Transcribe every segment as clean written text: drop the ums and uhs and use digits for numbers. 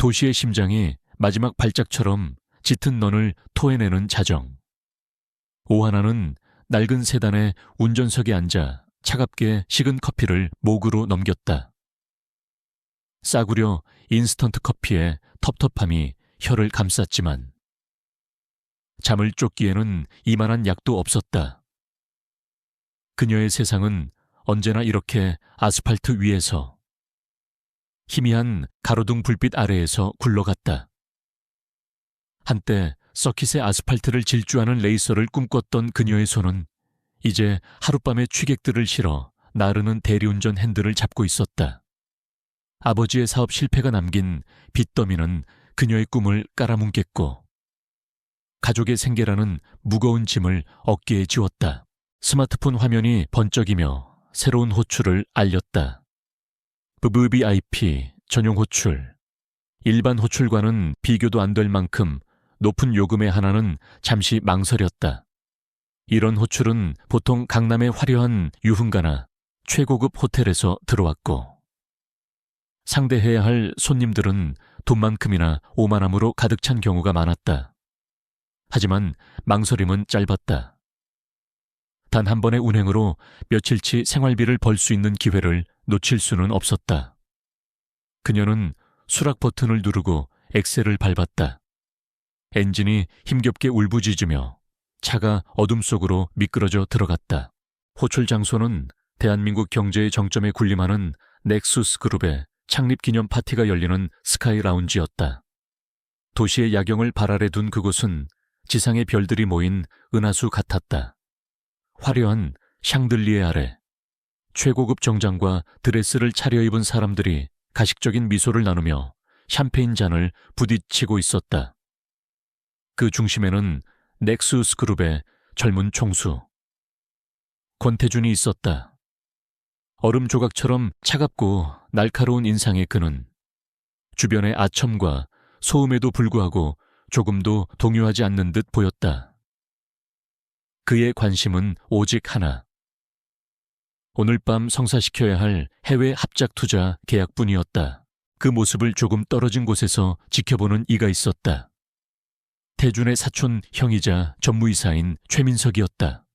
도시의 심장이 마지막 발작처럼 짙은 넌을 토해내는 자정. 오하나는 낡은 세단의 운전석에 앉아 차갑게 식은 커피를 목으로 넘겼다. 싸구려 인스턴트 커피의 텁텁함이 혀를 감쌌지만 잠을 쫓기에는 이만한 약도 없었다. 그녀의 세상은 언제나 이렇게 아스팔트 위에서 희미한 가로등 불빛 아래에서 굴러갔다. 한때 서킷의 아스팔트를 질주하는 레이서를 꿈꿨던 그녀의 손은 이제 하룻밤의 취객들을 실어 나르는 대리운전 핸들을 잡고 있었다. 아버지의 사업 실패가 남긴 빚더미는 그녀의 꿈을 깔아뭉갰고 가족의 생계라는 무거운 짐을 어깨에 지웠다. 스마트폰 화면이 번쩍이며 새로운 호출을 알렸다. VVIP 전용 호출. 일반 호출과는 비교도 안 될 만큼 높은 요금의 하나는 잠시 망설였다. 이런 호출은 보통 강남의 화려한 유흥가나 최고급 호텔에서 들어왔고 상대해야 할 손님들은 돈만큼이나 오만함으로 가득 찬 경우가 많았다. 하지만 망설임은 짧았다. 단 한 번의 운행으로 며칠치 생활비를 벌 수 있는 기회를 놓칠 수는 없었다. 그녀는 수락 버튼을 누르고 엑셀을 밟았다. 엔진이 힘겹게 울부짖으며 차가 어둠 속으로 미끄러져 들어갔다. 호출 장소는 대한민국 경제의 정점에 군림하는 넥수스 그룹의 창립 기념 파티가 열리는 스카이 라운지였다. 도시의 야경을 발 아래 둔 그곳은 지상의 별들이 모인 은하수 같았다. 화려한 샹들리에 아래 최고급 정장과 드레스를 차려입은 사람들이 가식적인 미소를 나누며 샴페인 잔을 부딪히고 있었다. 그 중심에는 넥수스 그룹의 젊은 총수 권태준이 있었다. 얼음 조각처럼 차갑고 날카로운 인상의 그는 주변의 아첨과 소음에도 불구하고 조금도 동요하지 않는 듯 보였다. 그의 관심은 오직 하나. 오늘 밤 성사시켜야 할 해외 합작 투자 계약뿐이었다. 그 모습을 조금 떨어진 곳에서 지켜보는 이가 있었다. 태준의 사촌 형이자 전무이사인 최민석이었다.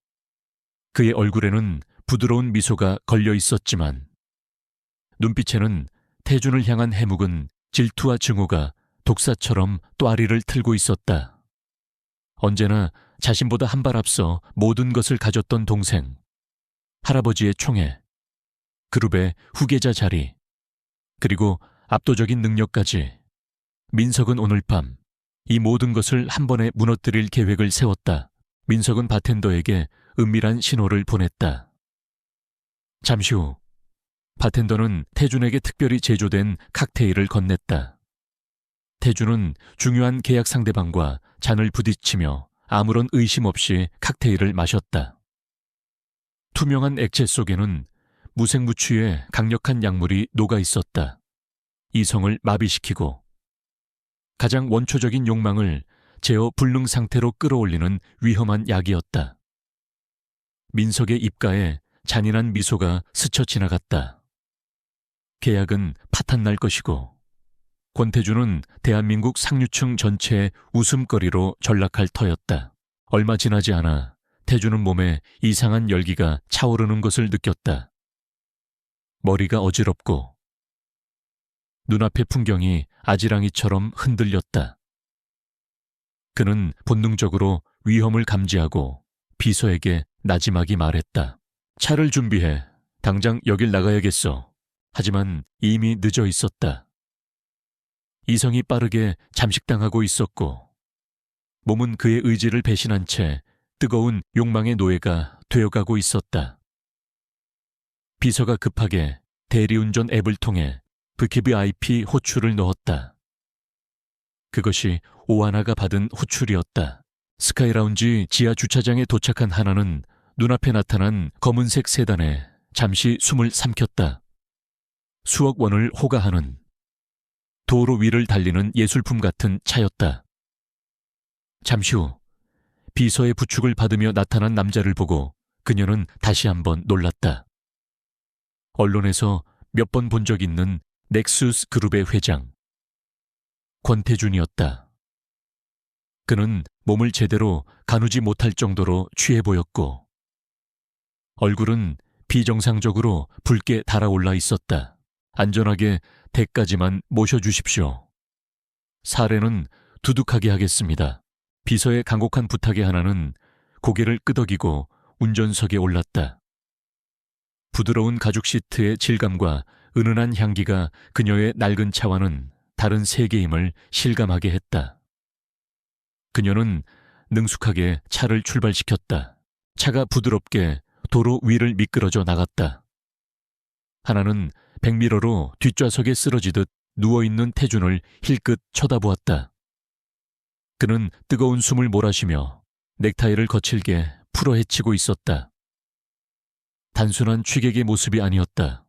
그의 얼굴에는 부드러운 미소가 걸려 있었지만 눈빛에는 태준을 향한 해묵은 질투와 증오가 독사처럼 또아리를 틀고 있었다. 언제나 자신보다 한 발 앞서 모든 것을 가졌던 동생, 할아버지의 총애, 그룹의 후계자 자리, 그리고 압도적인 능력까지 민석은 오늘 밤 이 모든 것을 한 번에 무너뜨릴 계획을 세웠다. 민석은 바텐더에게 은밀한 신호를 보냈다. 잠시 후 바텐더는 태준에게 특별히 제조된 칵테일을 건넸다. 태준은 중요한 계약 상대방과 잔을 부딪히며 아무런 의심 없이 칵테일을 마셨다. 투명한 액체 속에는 무색무취의 강력한 약물이 녹아 있었다. 이성을 마비시키고 가장 원초적인 욕망을 제어 불능 상태로 끌어올리는 위험한 약이었다. 민석의 입가에 잔인한 미소가 스쳐 지나갔다. 계약은 파탄날 것이고 권태준은 대한민국 상류층 전체의 웃음거리로 전락할 터였다. 얼마 지나지 않아 태준은 몸에 이상한 열기가 차오르는 것을 느꼈다. 머리가 어지럽고 눈앞의 풍경이 아지랑이처럼 흔들렸다. 그는 본능적으로 위험을 감지하고 비서에게 나지막이 말했다. 차를 준비해. 당장 여길 나가야겠어. 하지만 이미 늦어 있었다. 이성이 빠르게 잠식당하고 있었고 몸은 그의 의지를 배신한 채 뜨거운 욕망의 노예가 되어가고 있었다. 비서가 급하게 대리운전 앱을 통해 VVIP 호출을 넣었다. 그것이 오하나가 받은 호출이었다. 스카이라운지 지하 주차장에 도착한 하나는 눈앞에 나타난 검은색 세단에 잠시 숨을 삼켰다. 수억 원을 호가하는 도로 위를 달리는 예술품 같은 차였다. 잠시 후 비서의 부축을 받으며 나타난 남자를 보고 그녀는 다시 한번 놀랐다. 언론에서 몇 번 본 적 있는 넥수스 그룹의 회장. 권태준이었다. 그는 몸을 제대로 가누지 못할 정도로 취해 보였고 얼굴은 비정상적으로 붉게 달아올라 있었다. 안전하게 댁까지만 모셔주십시오. 사례는 두둑하게 하겠습니다. 비서의 간곡한 부탁에 하나는 고개를 끄덕이고 운전석에 올랐다. 부드러운 가죽 시트의 질감과 은은한 향기가 그녀의 낡은 차와는 다른 세계임을 실감하게 했다. 그녀는 능숙하게 차를 출발시켰다. 차가 부드럽게 도로 위를 미끄러져 나갔다. 하나는 백미러로 뒷좌석에 쓰러지듯 누워있는 태준을 힐끗 쳐다보았다. 그는 뜨거운 숨을 몰아쉬며 넥타이를 거칠게 풀어헤치고 있었다. 단순한 취객의 모습이 아니었다.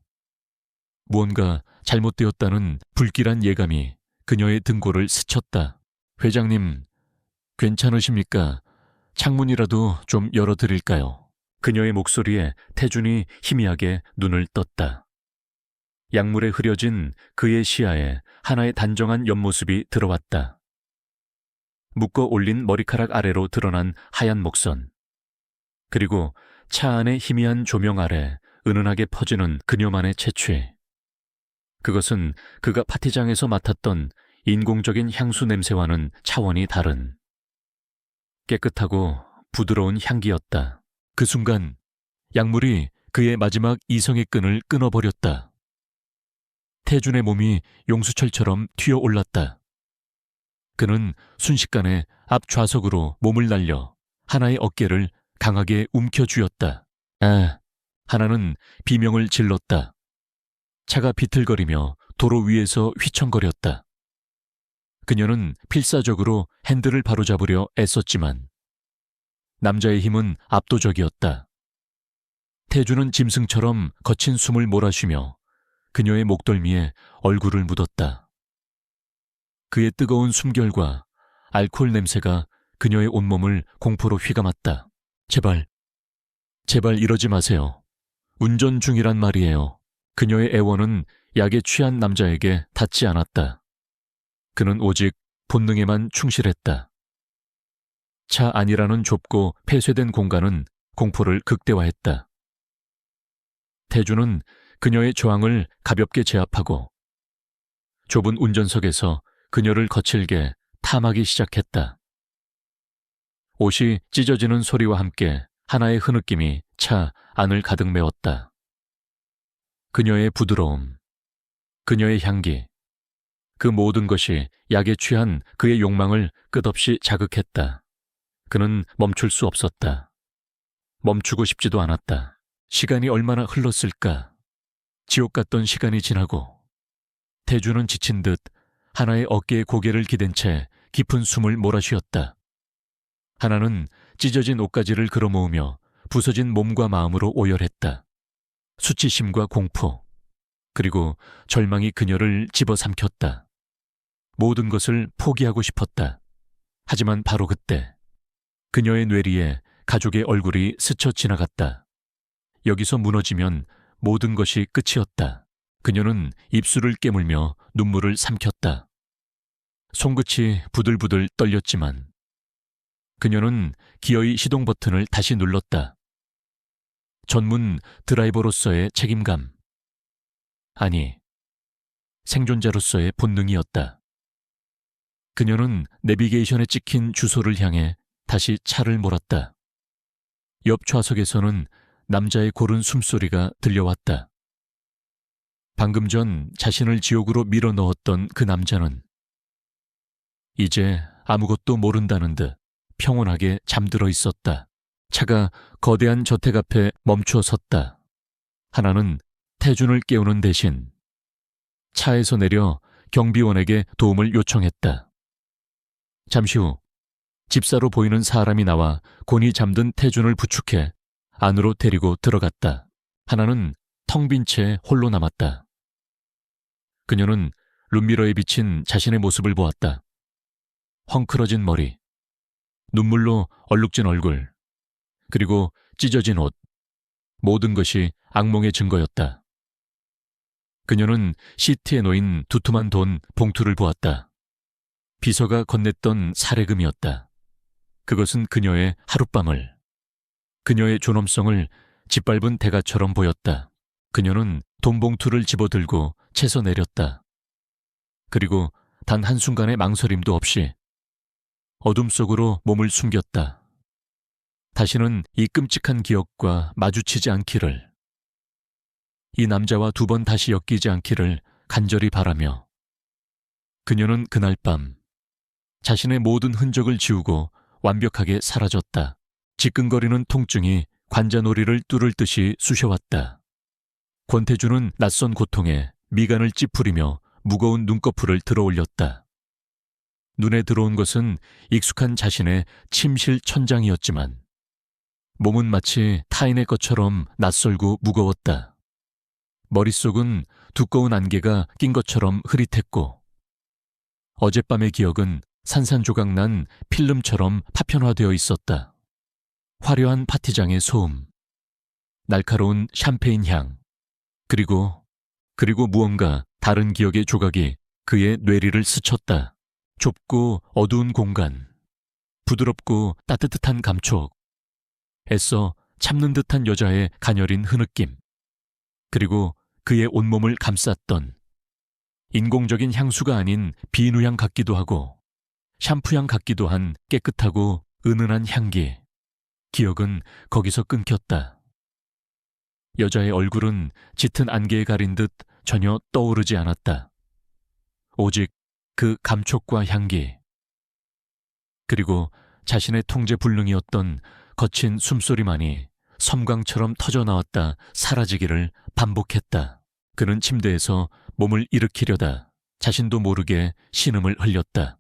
무언가 잘못되었다는 불길한 예감이 그녀의 등골을 스쳤다. 회장님, 괜찮으십니까? 창문이라도 좀 열어드릴까요? 그녀의 목소리에 태준이 희미하게 눈을 떴다. 약물에 흐려진 그의 시야에 하나의 단정한 옆모습이 들어왔다. 묶어 올린 머리카락 아래로 드러난 하얀 목선. 그리고 차 안의 희미한 조명 아래 은은하게 퍼지는 그녀만의 채취. 그것은 그가 파티장에서 맡았던 인공적인 향수 냄새와는 차원이 다른 깨끗하고 부드러운 향기였다. 그 순간 약물이 그의 마지막 이성의 끈을 끊어버렸다. 태준의 몸이 용수철처럼 튀어올랐다. 그는 순식간에 앞 좌석으로 몸을 날려 하나의 어깨를 강하게 움켜쥐었다. 아, 하나는 비명을 질렀다. 차가 비틀거리며 도로 위에서 휘청거렸다. 그녀는 필사적으로 핸들을 바로잡으려 애썼지만 남자의 힘은 압도적이었다. 태준은 짐승처럼 거친 숨을 몰아쉬며 그녀의 목덜미에 얼굴을 묻었다. 그의 뜨거운 숨결과 알코올 냄새가 그녀의 온몸을 공포로 휘감았다. 제발 이러지 마세요. 운전 중이란 말이에요. 그녀의 애원은 약에 취한 남자에게 닿지 않았다. 그는 오직 본능에만 충실했다. 차 안이라는 좁고 폐쇄된 공간은 공포를 극대화했다. 태준은 그녀의 저항을 가볍게 제압하고 좁은 운전석에서 그녀를 거칠게 탐하기 시작했다. 옷이 찢어지는 소리와 함께 하나의 흐느낌이 차 안을 가득 메웠다. 그녀의 부드러움, 그녀의 향기, 그 모든 것이 약에 취한 그의 욕망을 끝없이 자극했다. 그는 멈출 수 없었다. 멈추고 싶지도 않았다. 시간이 얼마나 흘렀을까? 지옥 같던 시간이 지나고 태준은 지친 듯 하나의 어깨에 고개를 기댄 채 깊은 숨을 몰아쉬었다. 하나는 찢어진 옷가지를 걸어모으며 부서진 몸과 마음으로 오열했다. 수치심과 공포, 그리고 절망이 그녀를 집어삼켰다. 모든 것을 포기하고 싶었다. 하지만 바로 그때 그녀의 뇌리에 가족의 얼굴이 스쳐 지나갔다. 여기서 무너지면 모든 것이 끝이었다. 그녀는 입술을 깨물며 눈물을 삼켰다. 손끝이 부들부들 떨렸지만 그녀는 기어이 시동 버튼을 다시 눌렀다. 전문 드라이버로서의 책임감. 아니, 생존자로서의 본능이었다. 그녀는 내비게이션에 찍힌 주소를 향해 다시 차를 몰았다. 옆 좌석에서는 남자의 고른 숨소리가 들려왔다. 방금 전 자신을 지옥으로 밀어넣었던 그 남자는 이제 아무것도 모른다는 듯 평온하게 잠들어 있었다. 차가 거대한 저택 앞에 멈추어 섰다. 하나는 태준을 깨우는 대신 차에서 내려 경비원에게 도움을 요청했다. 잠시 후 집사로 보이는 사람이 나와 곤히 잠든 태준을 부축해 안으로 데리고 들어갔다. 하나는 텅 빈 채 홀로 남았다. 그녀는 룸미러에 비친 자신의 모습을 보았다. 헝클어진 머리, 눈물로 얼룩진 얼굴, 그리고 찢어진 옷, 모든 것이 악몽의 증거였다. 그녀는 시트에 놓인 두툼한 돈 봉투를 보았다. 비서가 건넸던 사례금이었다. 그것은 그녀의 하룻밤을, 그녀의 존엄성을 짓밟은 대가처럼 보였다. 그녀는 돈봉투를 집어들고 채서 내렸다. 그리고 단 한순간의 망설임도 없이 어둠 속으로 몸을 숨겼다. 다시는 이 끔찍한 기억과 마주치지 않기를, 이 남자와 두 번 다시 엮이지 않기를 간절히 바라며 그녀는 그날 밤 자신의 모든 흔적을 지우고 완벽하게 사라졌다. 지끈거리는 통증이 관자놀이를 뚫을 듯이 쑤셔왔다. 권태주는 낯선 고통에 미간을 찌푸리며 무거운 눈꺼풀을 들어올렸다. 눈에 들어온 것은 익숙한 자신의 침실 천장이었지만 몸은 마치 타인의 것처럼 낯설고 무거웠다. 머릿속은 두꺼운 안개가 낀 것처럼 흐릿했고 어젯밤의 기억은 산산조각난 필름처럼 파편화되어 있었다. 화려한 파티장의 소음, 날카로운 샴페인 향, 그리고 무언가 다른 기억의 조각이 그의 뇌리를 스쳤다. 좁고 어두운 공간, 부드럽고 따뜻한 감촉, 애써 참는 듯한 여자의 가녀린 흐느낌, 그리고 그의 온몸을 감쌌던 인공적인 향수가 아닌 비누향 같기도 하고 샴푸향 같기도 한 깨끗하고 은은한 향기. 기억은 거기서 끊겼다. 여자의 얼굴은 짙은 안개에 가린 듯 전혀 떠오르지 않았다. 오직 그 감촉과 향기, 그리고 자신의 통제 불능이었던 거친 숨소리만이 섬광처럼 터져나왔다 사라지기를 반복했다. 그는 침대에서 몸을 일으키려다 자신도 모르게 신음을 흘렸다.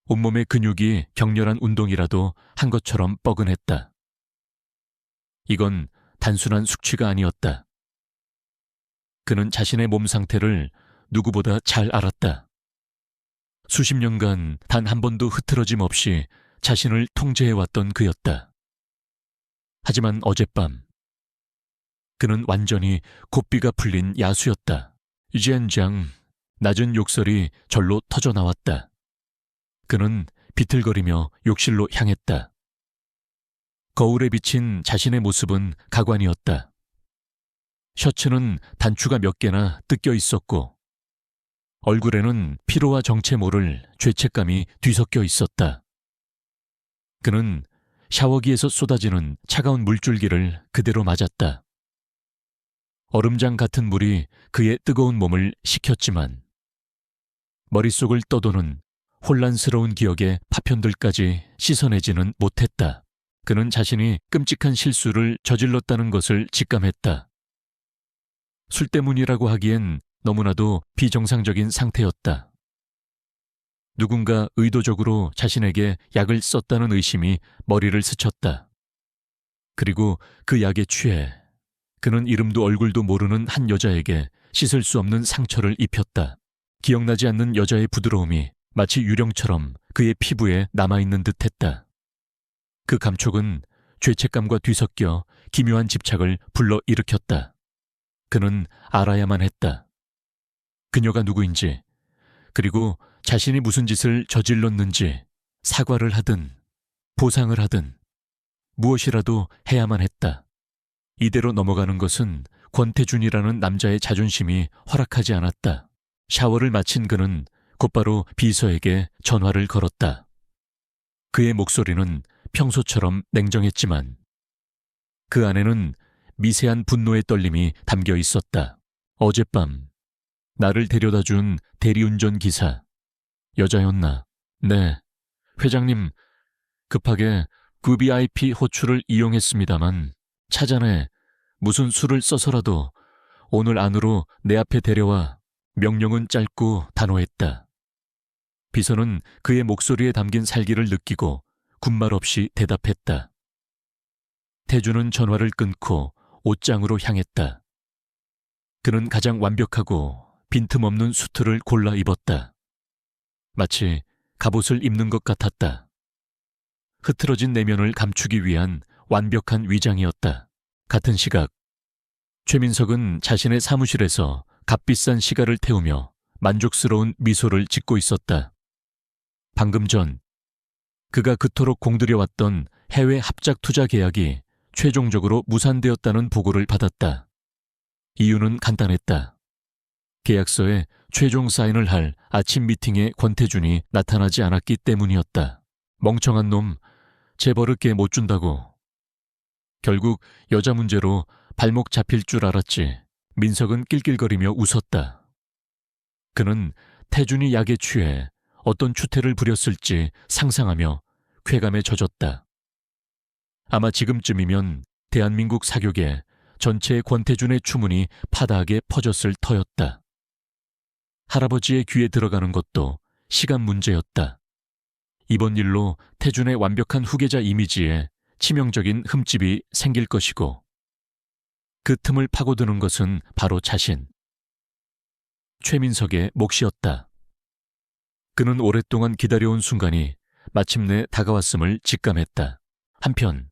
온몸의 근육이 격렬한 운동이라도 한 것처럼 뻐근했다. 이건 단순한 숙취가 아니었다. 그는 자신의 몸 상태를 누구보다 잘 알았다. 수십 년간 단 한 번도 흐트러짐 없이 자신을 통제해왔던 그였다. 하지만 어젯밤 그는 완전히 고삐가 풀린 야수였다. 젠장, 낮은 욕설이 절로 터져나왔다. 그는 비틀거리며 욕실로 향했다. 거울에 비친 자신의 모습은 가관이었다. 셔츠는 단추가 몇 개나 뜯겨 있었고 얼굴에는 피로와 정체 모를 죄책감이 뒤섞여 있었다. 그는 샤워기에서 쏟아지는 차가운 물줄기를 그대로 맞았다. 얼음장 같은 물이 그의 뜨거운 몸을 식혔지만 머릿속을 떠도는 혼란스러운 기억의 파편들까지 씻어내지는 못했다. 그는 자신이 끔찍한 실수를 저질렀다는 것을 직감했다. 술 때문이라고 하기엔 너무나도 비정상적인 상태였다. 누군가 의도적으로 자신에게 약을 썼다는 의심이 머리를 스쳤다. 그리고 그 약에 취해 그는 이름도 얼굴도 모르는 한 여자에게 씻을 수 없는 상처를 입혔다. 기억나지 않는 여자의 부드러움이 마치 유령처럼 그의 피부에 남아있는 듯했다. 그 감촉은 죄책감과 뒤섞여 기묘한 집착을 불러일으켰다. 그는 알아야만 했다. 그녀가 누구인지, 그리고 자신이 무슨 짓을 저질렀는지 사과를 하든 보상을 하든 무엇이라도 해야만 했다. 이대로 넘어가는 것은 권태준이라는 남자의 자존심이 허락하지 않았다. 샤워를 마친 그는 곧바로 비서에게 전화를 걸었다. 그의 목소리는 평소처럼 냉정했지만 그 안에는 미세한 분노의 떨림이 담겨 있었다. 어젯밤 나를 데려다 준 대리운전 기사 여자였나? 네, 회장님 급하게 VIP 호출을 이용했습니다만 차잔에 무슨 수를 써서라도 오늘 안으로 내 앞에 데려와. 명령은 짧고 단호했다. 비서는 그의 목소리에 담긴 살기를 느끼고 군말 없이 대답했다. 태주는 전화를 끊고 옷장으로 향했다. 그는 가장 완벽하고 빈틈없는 수트를 골라 입었다. 마치 갑옷을 입는 것 같았다. 흐트러진 내면을 감추기 위한 완벽한 위장이었다. 같은 시각 최민석은 자신의 사무실에서 값비싼 시가를 태우며 만족스러운 미소를 짓고 있었다. 방금 전 그가 그토록 공들여왔던 해외 합작 투자 계약이 최종적으로 무산되었다는 보고를 받았다. 이유는 간단했다. 계약서에 최종 사인을 할 아침 미팅에 권태준이 나타나지 않았기 때문이었다. 멍청한 놈, 재벌을게 못 준다고. 결국 여자 문제로 발목 잡힐 줄 알았지. 민석은 낄낄거리며 웃었다. 그는 태준이 약에 취해 어떤 추태를 부렸을지 상상하며 쾌감에 젖었다. 아마 지금쯤이면 대한민국 사격에 전체 권태준의 추문이 파다하게 퍼졌을 터였다. 할아버지의 귀에 들어가는 것도 시간 문제였다. 이번 일로 태준의 완벽한 후계자 이미지에 치명적인 흠집이 생길 것이고 그 틈을 파고드는 것은 바로 자신. 최민석의 몫이었다. 그는 오랫동안 기다려온 순간이 마침내 다가왔음을 직감했다. 한편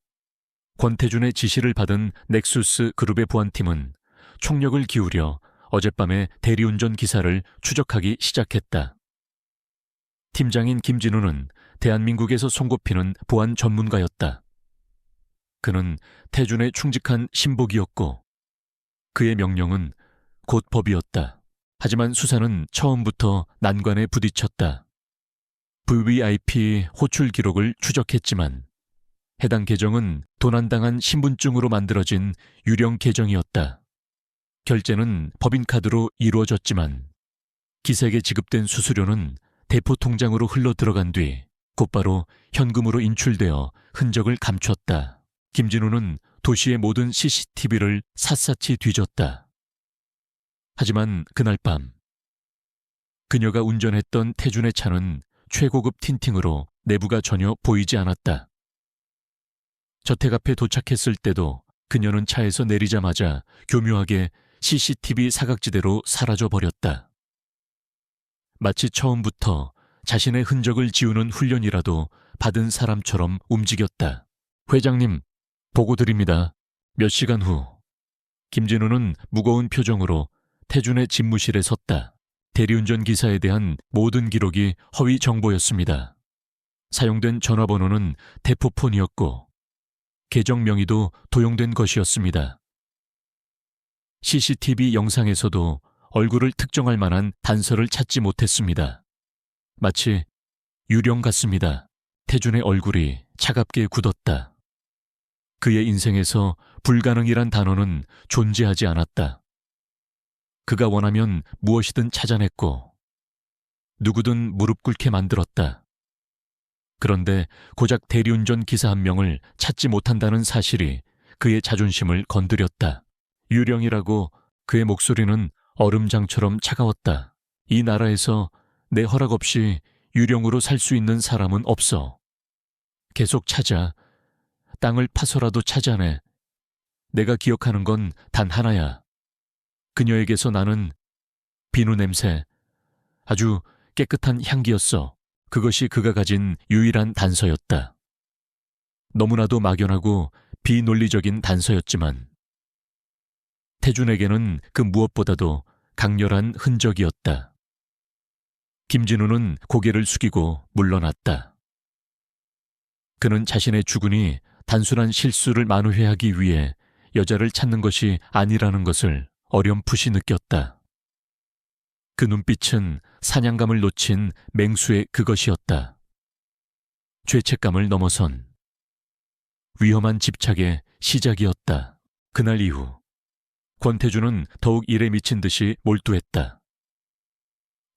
권태준의 지시를 받은 넥수스 그룹의 보안팀은 총력을 기울여 어젯밤의 대리운전 기사를 추적하기 시작했다. 팀장인 김진우는 대한민국에서 손꼽히는 보안 전문가였다. 그는 태준의 충직한 신복이었고 그의 명령은 곧 법이었다. 하지만 수사는 처음부터 난관에 부딪혔다. VVIP 호출 기록을 추적했지만 해당 계정은 도난당한 신분증으로 만들어진 유령 계정이었다. 결제는 법인카드로 이루어졌지만 기색에 지급된 수수료는 대포 통장으로 흘러 들어간 뒤 곧바로 현금으로 인출되어 흔적을 감췄다. 김진우는 도시의 모든 CCTV를 샅샅이 뒤졌다. 하지만 그날 밤 그녀가 운전했던 태준의 차는 최고급 틴팅으로 내부가 전혀 보이지 않았다. 저택 앞에 도착했을 때도 그녀는 차에서 내리자마자 교묘하게 CCTV 사각지대로 사라져버렸다. 마치 처음부터 자신의 흔적을 지우는 훈련이라도 받은 사람처럼 움직였다. 회장님, 보고 드립니다. 몇 시간 후. 김진우는 무거운 표정으로 태준의 집무실에 섰다. 대리운전 기사에 대한 모든 기록이 허위 정보였습니다. 사용된 전화번호는 대포폰이었고 계정 명의도 도용된 것이었습니다. CCTV 영상에서도 얼굴을 특정할 만한 단서를 찾지 못했습니다. 마치 유령 같습니다. 태준의 얼굴이 차갑게 굳었다. 그의 인생에서 불가능이란 단어는 존재하지 않았다. 그가 원하면 무엇이든 찾아냈고 누구든 무릎 꿇게 만들었다. 그런데 고작 대리운전 기사 한 명을 찾지 못한다는 사실이 그의 자존심을 건드렸다. 유령이라고 그의 목소리는 얼음장처럼 차가웠다. 이 나라에서 내 허락 없이 유령으로 살 수 있는 사람은 없어. 계속 찾아. 땅을 파서라도 찾아내. 내가 기억하는 건 단 하나야. 그녀에게서 나는 비누 냄새, 아주 깨끗한 향기였어. 그것이 그가 가진 유일한 단서였다. 너무나도 막연하고 비논리적인 단서였지만 태준에게는 그 무엇보다도 강렬한 흔적이었다. 김진우는 고개를 숙이고 물러났다. 그는 자신의 주군이 단순한 실수를 만회하기 위해 여자를 찾는 것이 아니라는 것을 어렴풋이 느꼈다. 그 눈빛은 사냥감을 놓친 맹수의 그것이었다. 죄책감을 넘어선 위험한 집착의 시작이었다. 그날 이후 권태준은 더욱 일에 미친 듯이 몰두했다.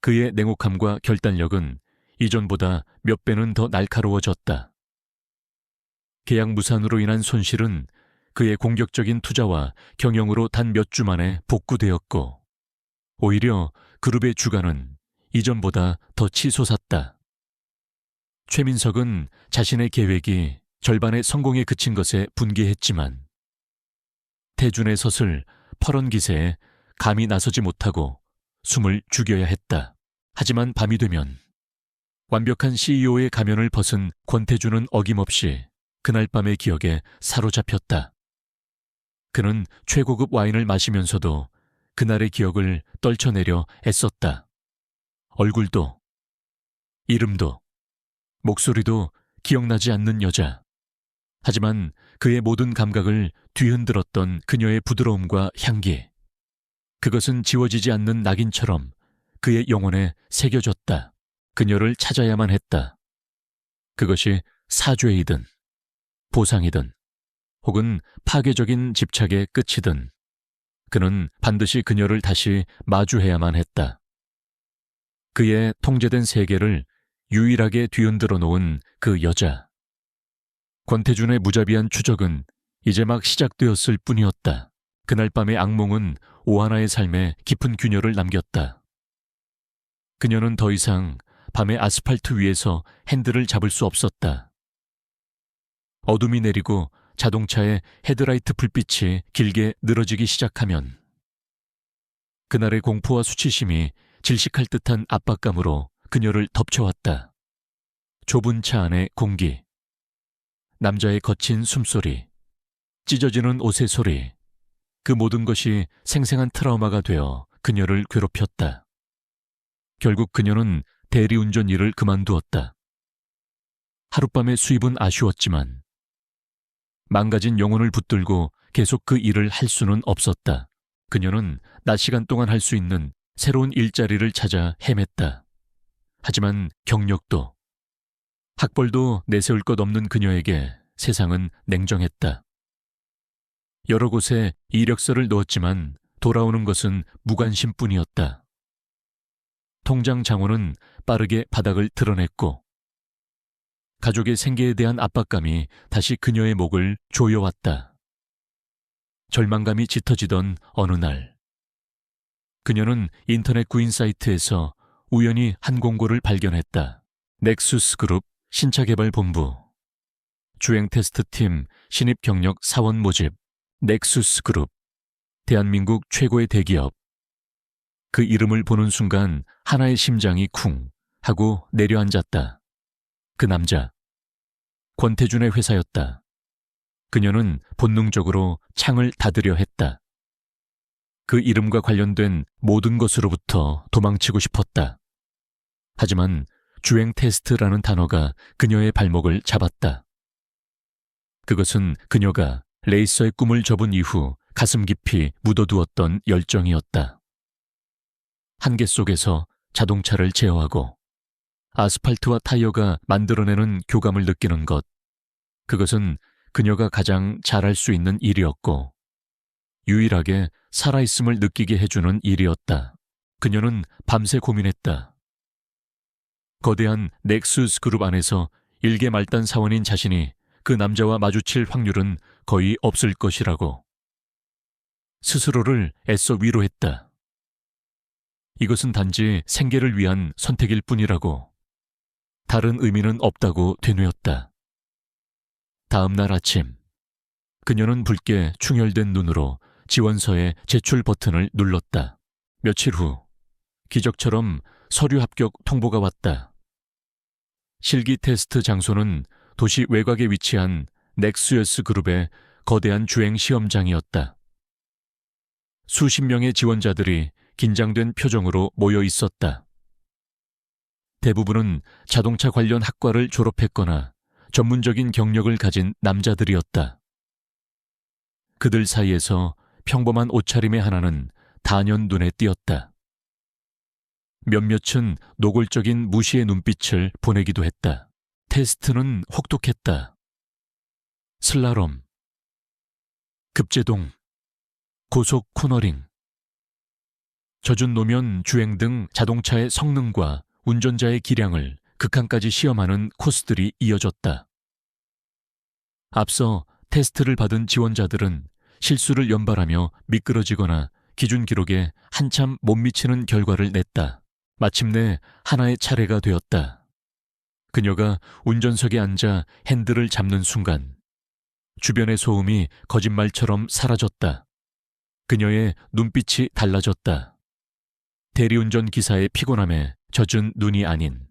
그의 냉혹함과 결단력은 이전보다 몇 배는 더 날카로워졌다. 계약 무산으로 인한 손실은 그의 공격적인 투자와 경영으로 단 몇 주 만에 복구되었고 오히려 그룹의 주가는 이전보다 더 치솟았다. 최민석은 자신의 계획이 절반의 성공에 그친 것에 분개했지만 태준의 덫을 퍼런 기세에 감히 나서지 못하고 숨을 죽여야 했다. 하지만 밤이 되면 완벽한 CEO의 가면을 벗은 권태준은 어김없이 그날 밤의 기억에 사로잡혔다. 그는 최고급 와인을 마시면서도 그날의 기억을 떨쳐내려 애썼다. 얼굴도, 이름도, 목소리도 기억나지 않는 여자. 하지만 그의 모든 감각을 뒤흔들었던 그녀의 부드러움과 향기. 그것은 지워지지 않는 낙인처럼 그의 영혼에 새겨졌다. 그녀를 찾아야만 했다. 그것이 사죄이든 보상이든 혹은 파괴적인 집착의 끝이든 그는 반드시 그녀를 다시 마주해야만 했다. 그의 통제된 세계를 유일하게 뒤흔들어 놓은 그 여자. 권태준의 무자비한 추적은 이제 막 시작되었을 뿐이었다. 그날 밤의 악몽은 오하나의 삶에 깊은 균열을 남겼다. 그녀는 더 이상 밤의 아스팔트 위에서 핸들을 잡을 수 없었다. 어둠이 내리고 자동차의 헤드라이트 불빛이 길게 늘어지기 시작하면 그날의 공포와 수치심이 질식할 듯한 압박감으로 그녀를 덮쳐왔다. 좁은 차 안의 공기, 남자의 거친 숨소리, 찢어지는 옷의 소리, 그 모든 것이 생생한 트라우마가 되어 그녀를 괴롭혔다. 결국 그녀는 대리운전 일을 그만두었다. 하룻밤의 수입은 아쉬웠지만 망가진 영혼을 붙들고 계속 그 일을 할 수는 없었다. 그녀는 낮 시간 동안 할 수 있는 새로운 일자리를 찾아 헤맸다. 하지만 경력도, 학벌도 내세울 것 없는 그녀에게 세상은 냉정했다. 여러 곳에 이력서를 넣었지만 돌아오는 것은 무관심뿐이었다. 통장 장원은 빠르게 바닥을 드러냈고 가족의 생계에 대한 압박감이 다시 그녀의 목을 조여왔다. 절망감이 짙어지던 어느 날 그녀는 인터넷 구인 사이트에서 우연히 한 공고를 발견했다. 넥수스그룹 신차개발본부 주행 테스트팀 신입 경력 사원 모집. 넥수스그룹, 대한민국 최고의 대기업. 그 이름을 보는 순간 하나의 심장이 쿵 하고 내려앉았다. 그 남자, 권태준의 회사였다. 그녀는 본능적으로 창을 닫으려 했다. 그 이름과 관련된 모든 것으로부터 도망치고 싶었다. 하지만 주행 테스트라는 단어가 그녀의 발목을 잡았다. 그것은 그녀가 레이서의 꿈을 접은 이후 가슴 깊이 묻어두었던 열정이었다. 한계 속에서 자동차를 제어하고 아스팔트와 타이어가 만들어내는 교감을 느끼는 것, 그것은 그녀가 가장 잘할 수 있는 일이었고 유일하게 살아있음을 느끼게 해주는 일이었다. 그녀는 밤새 고민했다. 거대한 넥수스 그룹 안에서 일개 말단 사원인 자신이 그 남자와 마주칠 확률은 거의 없을 것이라고. 스스로를 애써 위로했다. 이것은 단지 생계를 위한 선택일 뿐이라고. 다른 의미는 없다고 되뇌었다. 다음 날 아침, 그녀는 붉게 충혈된 눈으로 지원서의 제출 버튼을 눌렀다. 며칠 후, 기적처럼 서류 합격 통보가 왔다. 실기 테스트 장소는 도시 외곽에 위치한 넥수스 그룹의 거대한 주행 시험장이었다. 수십 명의 지원자들이 긴장된 표정으로 모여 있었다. 대부분은 자동차 관련 학과를 졸업했거나 전문적인 경력을 가진 남자들이었다. 그들 사이에서 평범한 옷차림의 하나는 단연 눈에 띄었다. 몇몇은 노골적인 무시의 눈빛을 보내기도 했다. 테스트는 혹독했다. 슬라롬, 급제동, 고속 코너링, 젖은 노면 주행 등 자동차의 성능과 운전자의 기량을 극한까지 시험하는 코스들이 이어졌다. 앞서 테스트를 받은 지원자들은 실수를 연발하며 미끄러지거나 기준 기록에 한참 못 미치는 결과를 냈다. 마침내 하나의 차례가 되었다. 그녀가 운전석에 앉아 핸들을 잡는 순간 주변의 소음이 거짓말처럼 사라졌다. 그녀의 눈빛이 달라졌다. 대리운전 기사의 피곤함에 젖은 눈이 아닌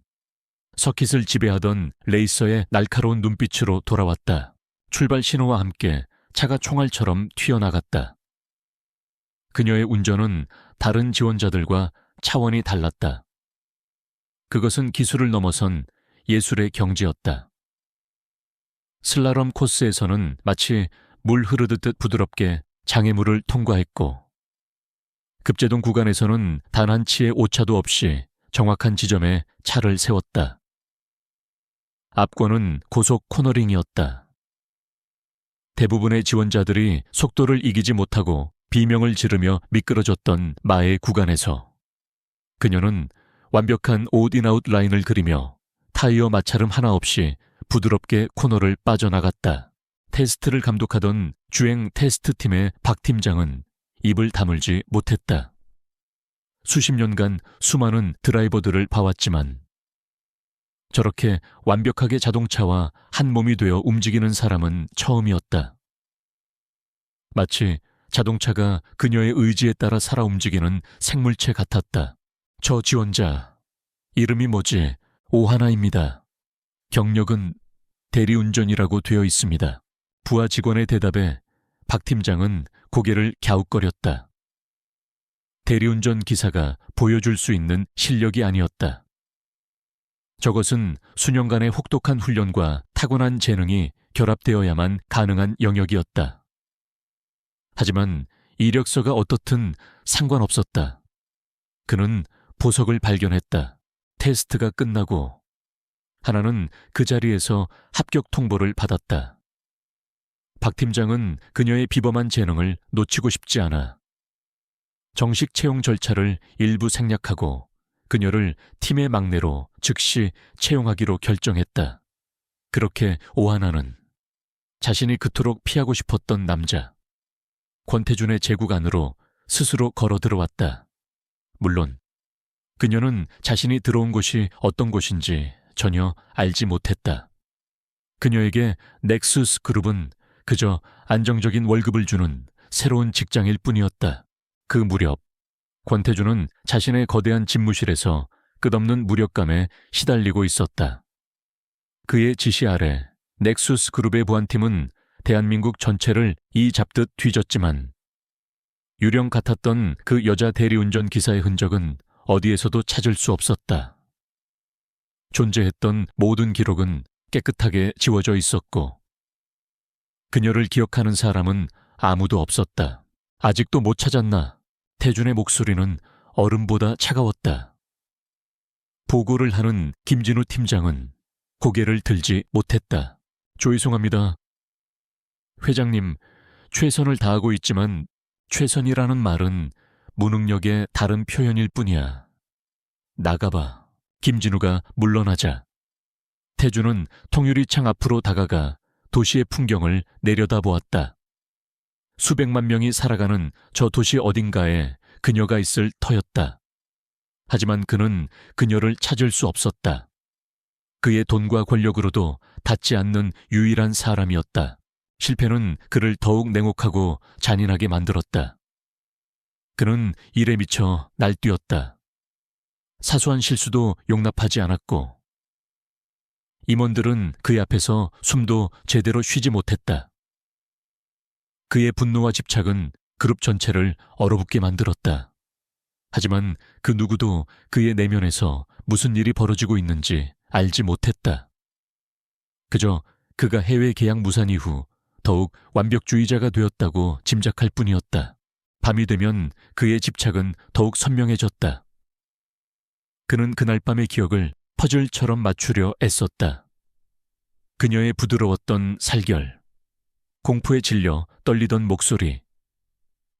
서킷을 지배하던 레이서의 날카로운 눈빛으로 돌아왔다. 출발 신호와 함께 차가 총알처럼 튀어나갔다. 그녀의 운전은 다른 지원자들과 차원이 달랐다. 그것은 기술을 넘어선 예술의 경지였다. 슬라럼 코스에서는 마치 물 흐르듯 부드럽게 장애물을 통과했고, 급제동 구간에서는 단 한 치의 오차도 없이 정확한 지점에 차를 세웠다. 앞권은 고속 코너링이었다. 대부분의 지원자들이 속도를 이기지 못하고 비명을 지르며 미끄러졌던 마의 구간에서 그녀는 완벽한 온-인아웃 라인을 그리며 타이어 마찰음 하나 없이 부드럽게 코너를 빠져나갔다. 테스트를 감독하던 주행 테스트팀의 박 팀장은 입을 다물지 못했다. 수십 년간 수많은 드라이버들을 봐왔지만 저렇게 완벽하게 자동차와 한 몸이 되어 움직이는 사람은 처음이었다. 마치 자동차가 그녀의 의지에 따라 살아 움직이는 생물체 같았다. 저 지원자, 이름이 뭐지? 오하나입니다. 경력은 대리운전이라고 되어 있습니다. 부하 직원의 대답에 박 팀장은 고개를 갸웃거렸다. 대리운전 기사가 보여줄 수 있는 실력이 아니었다. 저것은 수년간의 혹독한 훈련과 타고난 재능이 결합되어야만 가능한 영역이었다. 하지만 이력서가 어떻든 상관없었다. 그는 보석을 발견했다. 테스트가 끝나고 하나는 그 자리에서 합격 통보를 받았다. 박 팀장은 그녀의 비범한 재능을 놓치고 싶지 않아 정식 채용 절차를 일부 생략하고 그녀를 팀의 막내로 즉시 채용하기로 결정했다. 그렇게 오하나는 자신이 그토록 피하고 싶었던 남자 권태준의 제국 안으로 스스로 걸어 들어왔다. 물론 그녀는 자신이 들어온 곳이 어떤 곳인지 전혀 알지 못했다. 그녀에게 넥수스 그룹은 그저 안정적인 월급을 주는 새로운 직장일 뿐이었다. 그 무렵 권태준은 자신의 거대한 집무실에서 끝없는 무력감에 시달리고 있었다. 그의 지시 아래 넥수스 그룹의 보안팀은 대한민국 전체를 이 잡듯 뒤졌지만 유령 같았던 그 여자 대리운전 기사의 흔적은 어디에서도 찾을 수 없었다. 존재했던 모든 기록은 깨끗하게 지워져 있었고 그녀를 기억하는 사람은 아무도 없었다. 아직도 못 찾았나? 태준의 목소리는 얼음보다 차가웠다. 보고를 하는 김진우 팀장은 고개를 들지 못했다. 죄송합니다. 회장님, 최선을 다하고 있지만 최선이라는 말은 무능력의 다른 표현일 뿐이야. 나가봐. 김진우가 물러나자 태준은 통유리창 앞으로 다가가 도시의 풍경을 내려다보았다. 수백만 명이 살아가는 저 도시 어딘가에 그녀가 있을 터였다. 하지만 그는 그녀를 찾을 수 없었다. 그의 돈과 권력으로도 닿지 않는 유일한 사람이었다. 실패는 그를 더욱 냉혹하고 잔인하게 만들었다. 그는 일에 미쳐 날뛰었다. 사소한 실수도 용납하지 않았고 임원들은 그의 앞에서 숨도 제대로 쉬지 못했다. 그의 분노와 집착은 그룹 전체를 얼어붙게 만들었다. 하지만 그 누구도 그의 내면에서 무슨 일이 벌어지고 있는지 알지 못했다. 그저 그가 해외 계약 무산 이후 더욱 완벽주의자가 되었다고 짐작할 뿐이었다. 밤이 되면 그의 집착은 더욱 선명해졌다. 그는 그날 밤의 기억을 퍼즐처럼 맞추려 애썼다. 그녀의 부드러웠던 살결, 공포에 질려 떨리던 목소리,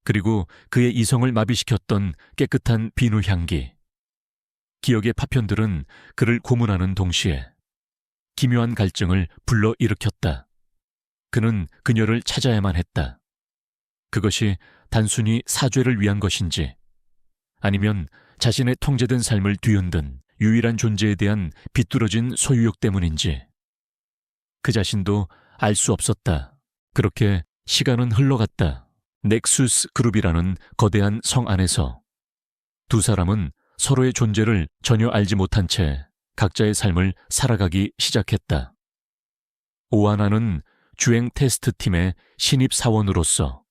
그리고 그의 이성을 마비시켰던 깨끗한 비누 향기. 기억의 파편들은 그를 고문하는 동시에 기묘한 갈증을 불러일으켰다. 그는 그녀를 찾아야만 했다. 그것이 단순히 사죄를 위한 것인지 아니면 자신의 통제된 삶을 뒤흔든 유일한 존재에 대한 비뚤어진 소유욕 때문인지 그 자신도 알 수 없었다. 그렇게 시간은 흘러갔다. 넥수스 그룹이라는 거대한 성 안에서 두 사람은 서로의 존재를 전혀 알지 못한 채 각자의 삶을 살아가기 시작했다. 오하나는 주행 테스트 팀의 신입 사원으로서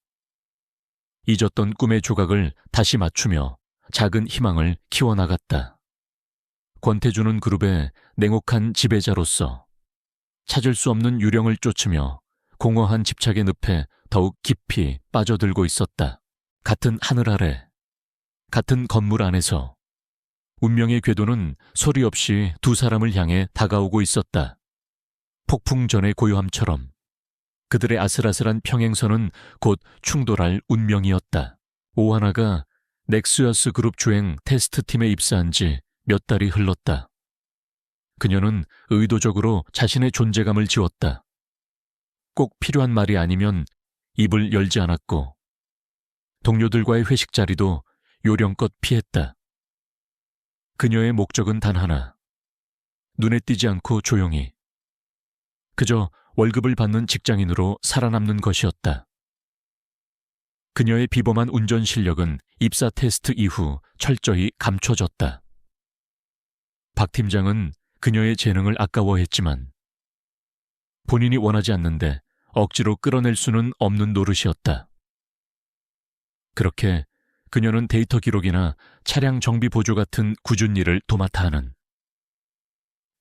잊었던 꿈의 조각을 다시 맞추며 작은 희망을 키워나갔다. 권태주는 그룹의 냉혹한 지배자로서 찾을 수 없는 유령을 쫓으며 공허한 집착의 늪에 더욱 깊이 빠져들고 있었다. 같은 하늘 아래, 같은 건물 안에서 운명의 궤도는 소리 없이 두 사람을 향해 다가오고 있었다. 폭풍 전의 고요함처럼 그들의 아슬아슬한 평행선은 곧 충돌할 운명이었다. 오하나가 넥스어스 그룹 주행 테스트팀에 입사한 지 몇 달이 흘렀다. 그녀는 의도적으로 자신의 존재감을 지웠다. 꼭 필요한 말이 아니면 입을 열지 않았고 동료들과의 회식 자리도 요령껏 피했다. 그녀의 목적은 단 하나. 눈에 띄지 않고 조용히. 그저 월급을 받는 직장인으로 살아남는 것이었다. 그녀의 비범한 운전 실력은 입사 테스트 이후 철저히 감춰졌다. 박 팀장은 그녀의 재능을 아까워했지만 본인이 원하지 않는데 억지로 끌어낼 수는 없는 노릇이었다. 그렇게 그녀는 데이터 기록이나 차량 정비 보조 같은 굳은 일을 도맡아 하는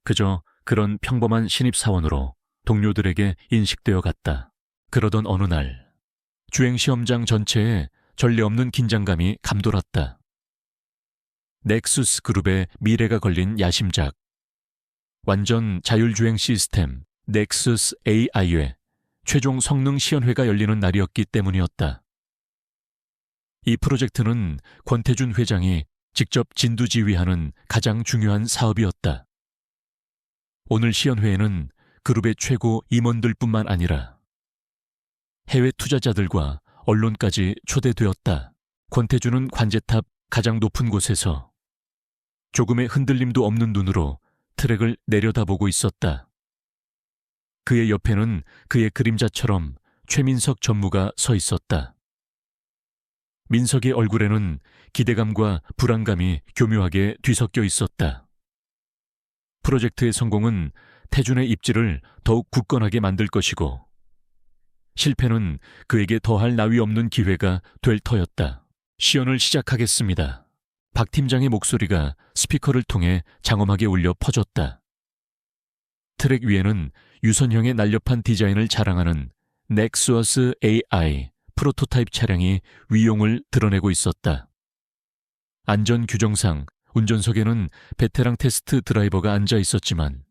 그저 그런 평범한 신입사원으로 동료들에게 인식되어 갔다. 그러던 어느 날 주행시험장 전체에 전례 없는 긴장감이 감돌았다. 넥수스 그룹의 미래가 걸린 야심작, 완전 자율주행 시스템 넥수스 AI의 최종 성능 시연회가 열리는 날이었기 때문이었다. 이 프로젝트는 권태준 회장이 직접 진두지휘하는 가장 중요한 사업이었다. 오늘 시연회에는 그룹의 최고 임원들뿐만 아니라 해외 투자자들과 언론까지 초대되었다. 권태준은 관제탑 가장 높은 곳에서 조금의 흔들림도 없는 눈으로 트랙을 내려다보고 있었다. 그의 옆에는 그의 그림자처럼 최민석 전무가 서 있었다. 민석의 얼굴에는 기대감과 불안감이 교묘하게 뒤섞여 있었다. 프로젝트의 성공은 태준의 입지를 더욱 굳건하게 만들 것이고 실패는 그에게 더할 나위 없는 기회가 될 터였다. 시연을 시작하겠습니다. 박 팀장의 목소리가 스피커를 통해 장엄하게 울려 퍼졌다. 트랙 위에는 유선형의 날렵한 디자인을 자랑하는 넥스어스 AI 프로토타입 차량이 위용을 드러내고 있었다. 안전 규정상 운전석에는 베테랑 테스트 드라이버가 앉아 있었지만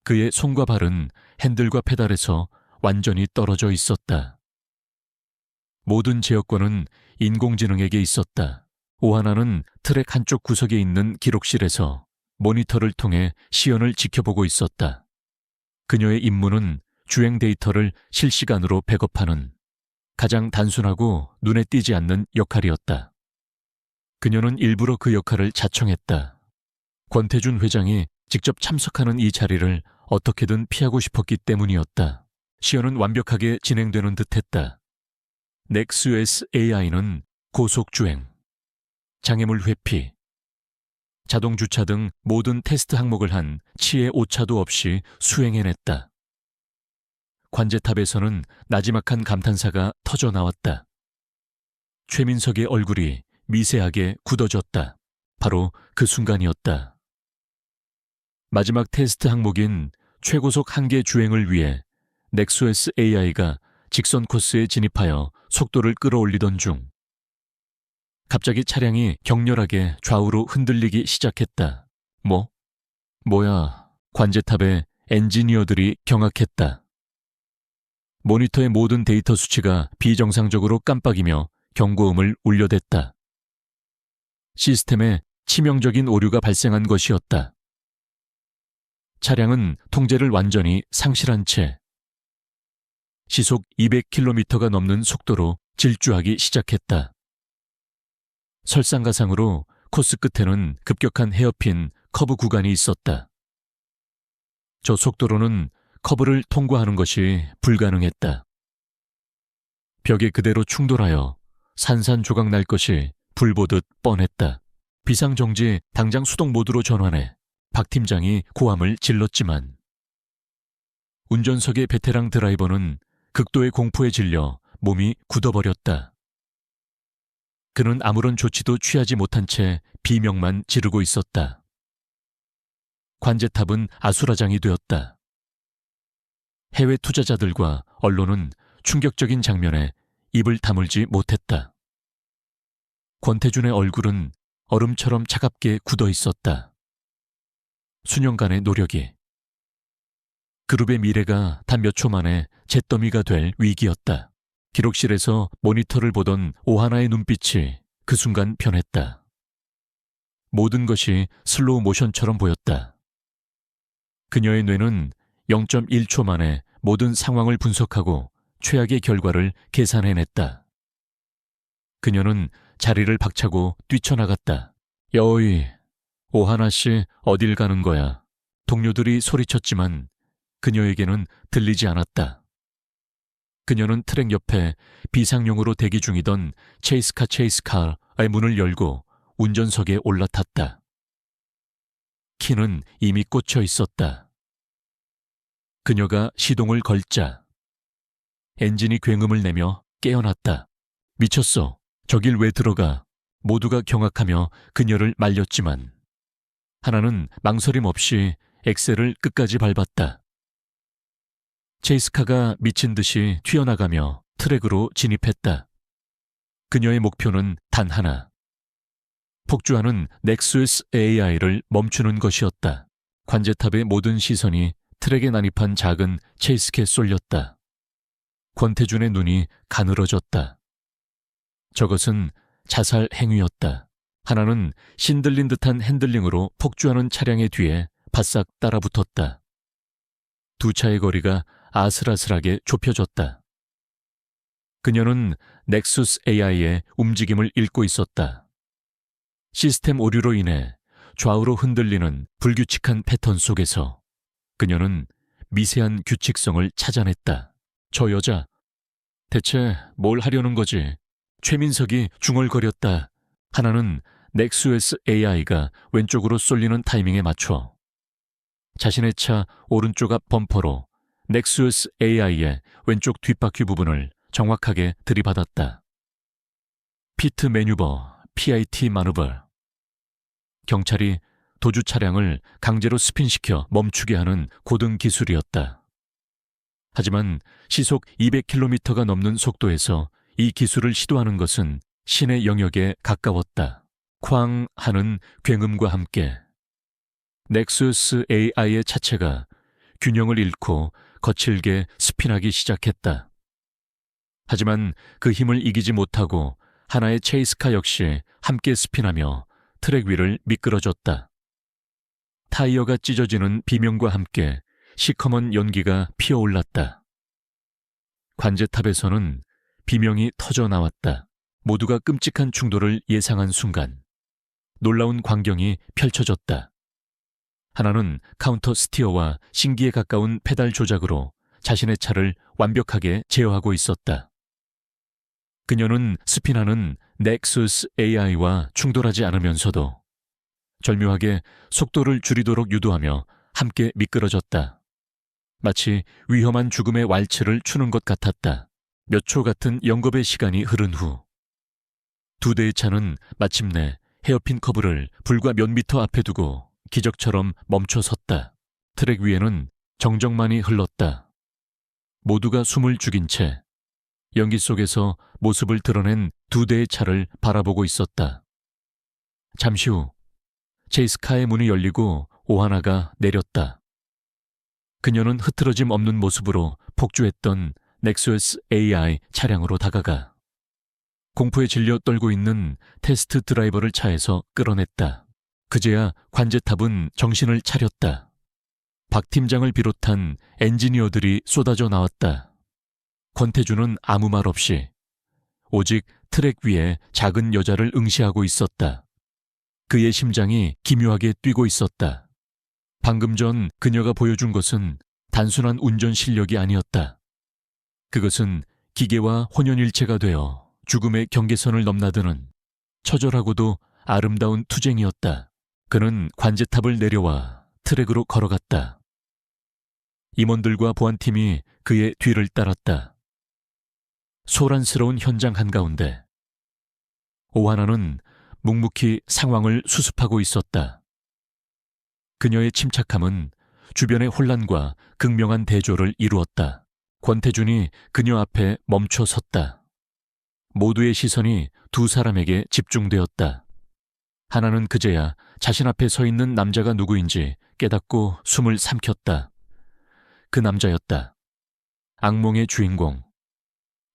그의 손과 발은 핸들과 페달에서 완전히 떨어져 있었다. 모든 제어권은 인공지능에게 있었다. 오하나는 트랙 한쪽 구석에 있는 기록실에서 모니터를 통해 시연을 지켜보고 있었다. 그녀의 임무는 주행 데이터를 실시간으로 백업하는 가장 단순하고 눈에 띄지 않는 역할이었다. 그녀는 일부러 그 역할을 자청했다. 권태준 회장이 직접 참석하는 이 자리를 어떻게든 피하고 싶었기 때문이었다. 시연은 완벽하게 진행되는 듯했다. 넥스US AI는 고속주행, 장애물 회피, 자동주차 등 모든 테스트 항목을 한 치의 오차도 없이 수행해냈다. 관제탑에서는 나지막한 감탄사가 터져나왔다. 최민석의 얼굴이 미세하게 굳어졌다. 바로 그 순간이었다. 마지막 테스트 항목인 최고속 한계 주행을 위해 넥스US AI가 직선 코스에 진입하여 속도를 끌어올리던 중 갑자기 차량이 격렬하게 좌우로 흔들리기 시작했다. 뭐야, 관제탑의 엔지니어들이 경악했다. 모니터의 모든 데이터 수치가 비정상적으로 깜빡이며 경고음을 울려댔다. 시스템에 치명적인 오류가 발생한 것이었다. 차량은 통제를 완전히 상실한 채 시속 200km가 넘는 속도로 질주하기 시작했다. 설상가상으로 코스 끝에는 급격한 헤어핀 커브 구간이 있었다. 저 속도로는 커브를 통과하는 것이 불가능했다. 벽에 그대로 충돌하여 산산조각 날 것이 불보듯 뻔했다. 비상정지 당장 수동 모드로 전환해 박 팀장이 고함을 질렀지만 운전석의 베테랑 드라이버는 극도의 공포에 질려 몸이 굳어버렸다. 그는 아무런 조치도 취하지 못한 채 비명만 지르고 있었다. 관제탑은 아수라장이 되었다. 해외 투자자들과 언론은 충격적인 장면에 입을 다물지 못했다. 권태준의 얼굴은 얼음처럼 차갑게 굳어 있었다. 수년간의 노력이 그룹의 미래가 단 몇 초 만에 잿더미가 될 위기였다. 기록실에서 모니터를 보던 오하나의 눈빛이 그 순간 변했다. 모든 것이 슬로우 모션처럼 보였다. 그녀의 뇌는 0.1초 만에 모든 상황을 분석하고 최악의 결과를 계산해냈다. 그녀는 자리를 박차고 뛰쳐나갔다. 여의, 오하나 씨 어딜 가는 거야? 동료들이 소리쳤지만 그녀에게는 들리지 않았다. 그녀는 트랙 옆에 비상용으로 대기 중이던 체이스카의 문을 열고 운전석에 올라탔다. 키는 이미 꽂혀 있었다. 그녀가 시동을 걸자 엔진이 굉음을 내며 깨어났다. 미쳤어. 저길 왜 들어가? 모두가 경악하며 그녀를 말렸지만 하나는 망설임 없이 엑셀을 끝까지 밟았다. 체이스카가 미친 듯이 튀어나가며 트랙으로 진입했다. 그녀의 목표는 단 하나. 폭주하는 넥서스 AI를 멈추는 것이었다. 관제탑의 모든 시선이 트랙에 난입한 작은 체이스카에 쏠렸다. 권태준의 눈이 가늘어졌다. 저것은 자살 행위였다. 하나는 신들린 듯한 핸들링으로 폭주하는 차량의 뒤에 바싹 따라붙었다. 두 차의 거리가 아슬아슬하게 좁혀졌다. 그녀는 넥서스 AI의 움직임을 읽고 있었다. 시스템 오류로 인해 좌우로 흔들리는 불규칙한 패턴 속에서 그녀는 미세한 규칙성을 찾아냈다. 저 여자, 대체 뭘 하려는 거지? 최민석이 중얼거렸다. 하나는 넥서스 AI가 왼쪽으로 쏠리는 타이밍에 맞춰 자신의 차 오른쪽 앞 범퍼로 넥서스 AI의 왼쪽 뒷바퀴 부분을 정확하게 들이받았다. 피트 매뉴버, PIT 마누버. 경찰이 도주 차량을 강제로 스핀시켜 멈추게 하는 고등 기술이었다. 하지만 시속 200km가 넘는 속도에서 이 기술을 시도하는 것은 신의 영역에 가까웠다. 쾅 하는 굉음과 함께 넥서스 AI의 차체가 균형을 잃고 거칠게 스핀하기 시작했다. 하지만 그 힘을 이기지 못하고 하나의 체이스카 역시 함께 스핀하며 트랙 위를 미끄러졌다. 타이어가 찢어지는 비명과 함께 시커먼 연기가 피어올랐다. 관제탑에서는 비명이 터져 나왔다. 모두가 끔찍한 충돌을 예상한 순간 놀라운 광경이 펼쳐졌다. 하나는 카운터 스티어와 신기에 가까운 페달 조작으로 자신의 차를 완벽하게 제어하고 있었다. 그녀는 스핀하는 넥서스 AI와 충돌하지 않으면서도 절묘하게 속도를 줄이도록 유도하며 함께 미끄러졌다. 마치 위험한 죽음의 왈츠를 추는 것 같았다. 몇 초 같은 영겁의 시간이 흐른 후 두 대의 차는 마침내 헤어핀 커브를 불과 몇 미터 앞에 두고 기적처럼 멈춰 섰다. 트랙 위에는 정적만이 흘렀다. 모두가 숨을 죽인 채 연기 속에서 모습을 드러낸 두 대의 차를 바라보고 있었다. 잠시 후 체이스카의 문이 열리고 오하나가 내렸다. 그녀는 흐트러짐 없는 모습으로 폭주했던 넥서스 AI 차량으로 다가가 공포에 질려 떨고 있는 테스트 드라이버를 차에서 끌어냈다. 그제야 관제탑은 정신을 차렸다. 박 팀장을 비롯한 엔지니어들이 쏟아져 나왔다. 권태준은 아무 말 없이 오직 트랙 위에 작은 여자를 응시하고 있었다. 그의 심장이 기묘하게 뛰고 있었다. 방금 전 그녀가 보여준 것은 단순한 운전 실력이 아니었다. 그것은 기계와 혼연일체가 되어 죽음의 경계선을 넘나드는 처절하고도 아름다운 투쟁이었다. 그는 관제탑을 내려와 트랙으로 걸어갔다. 임원들과 보안팀이 그의 뒤를 따랐다. 소란스러운 현장 한가운데 오하나는 묵묵히 상황을 수습하고 있었다. 그녀의 침착함은 주변의 혼란과 극명한 대조를 이루었다. 권태준이 그녀 앞에 멈춰 섰다. 모두의 시선이 두 사람에게 집중되었다. 하나는 그제야 자신 앞에 서 있는 남자가 누구인지 깨닫고 숨을 삼켰다. 그 남자였다. 악몽의 주인공.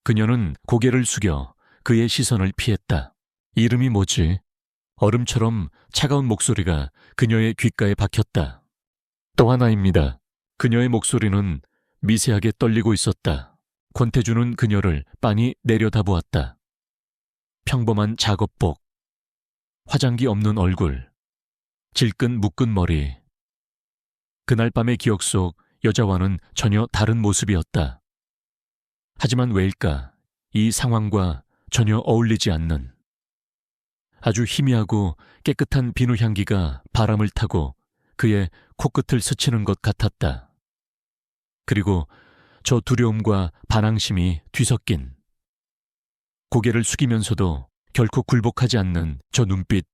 그녀는 고개를 숙여 그의 시선을 피했다. 이름이 뭐지? 얼음처럼 차가운 목소리가 그녀의 귓가에 박혔다. 또 하나입니다. 그녀의 목소리는 미세하게 떨리고 있었다. 권태준은 그녀를 빤히 내려다보았다. 평범한 작업복, 화장기 없는 얼굴, 질끈 묶은 머리. 그날 밤의 기억 속 여자와는 전혀 다른 모습이었다. 하지만 왜일까? 이 상황과 전혀 어울리지 않는 아주 희미하고 깨끗한 비누 향기가 바람을 타고 그의 코끝을 스치는 것 같았다. 그리고 저 두려움과 반항심이 뒤섞인 고개를 숙이면서도 결코 굴복하지 않는 저 눈빛,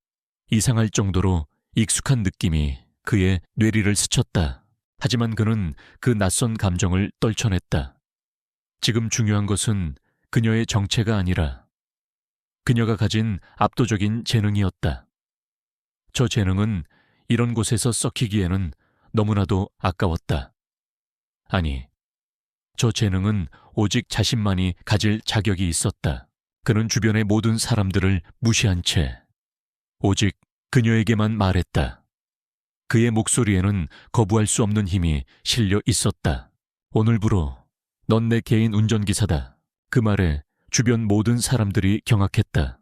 이상할 정도로 익숙한 느낌이 그의 뇌리를 스쳤다. 하지만 그는 그 낯선 감정을 떨쳐냈다. 지금 중요한 것은 그녀의 정체가 아니라 그녀가 가진 압도적인 재능이었다. 저 재능은 이런 곳에서 썩히기에는 너무나도 아까웠다. 아니, 저 재능은 오직 자신만이 가질 자격이 있었다. 그는 주변의 모든 사람들을 무시한 채 오직 그녀에게만 말했다. 그의 목소리에는 거부할 수 없는 힘이 실려 있었다. 오늘부로 넌 내 개인 운전기사다. 그 말에 주변 모든 사람들이 경악했다.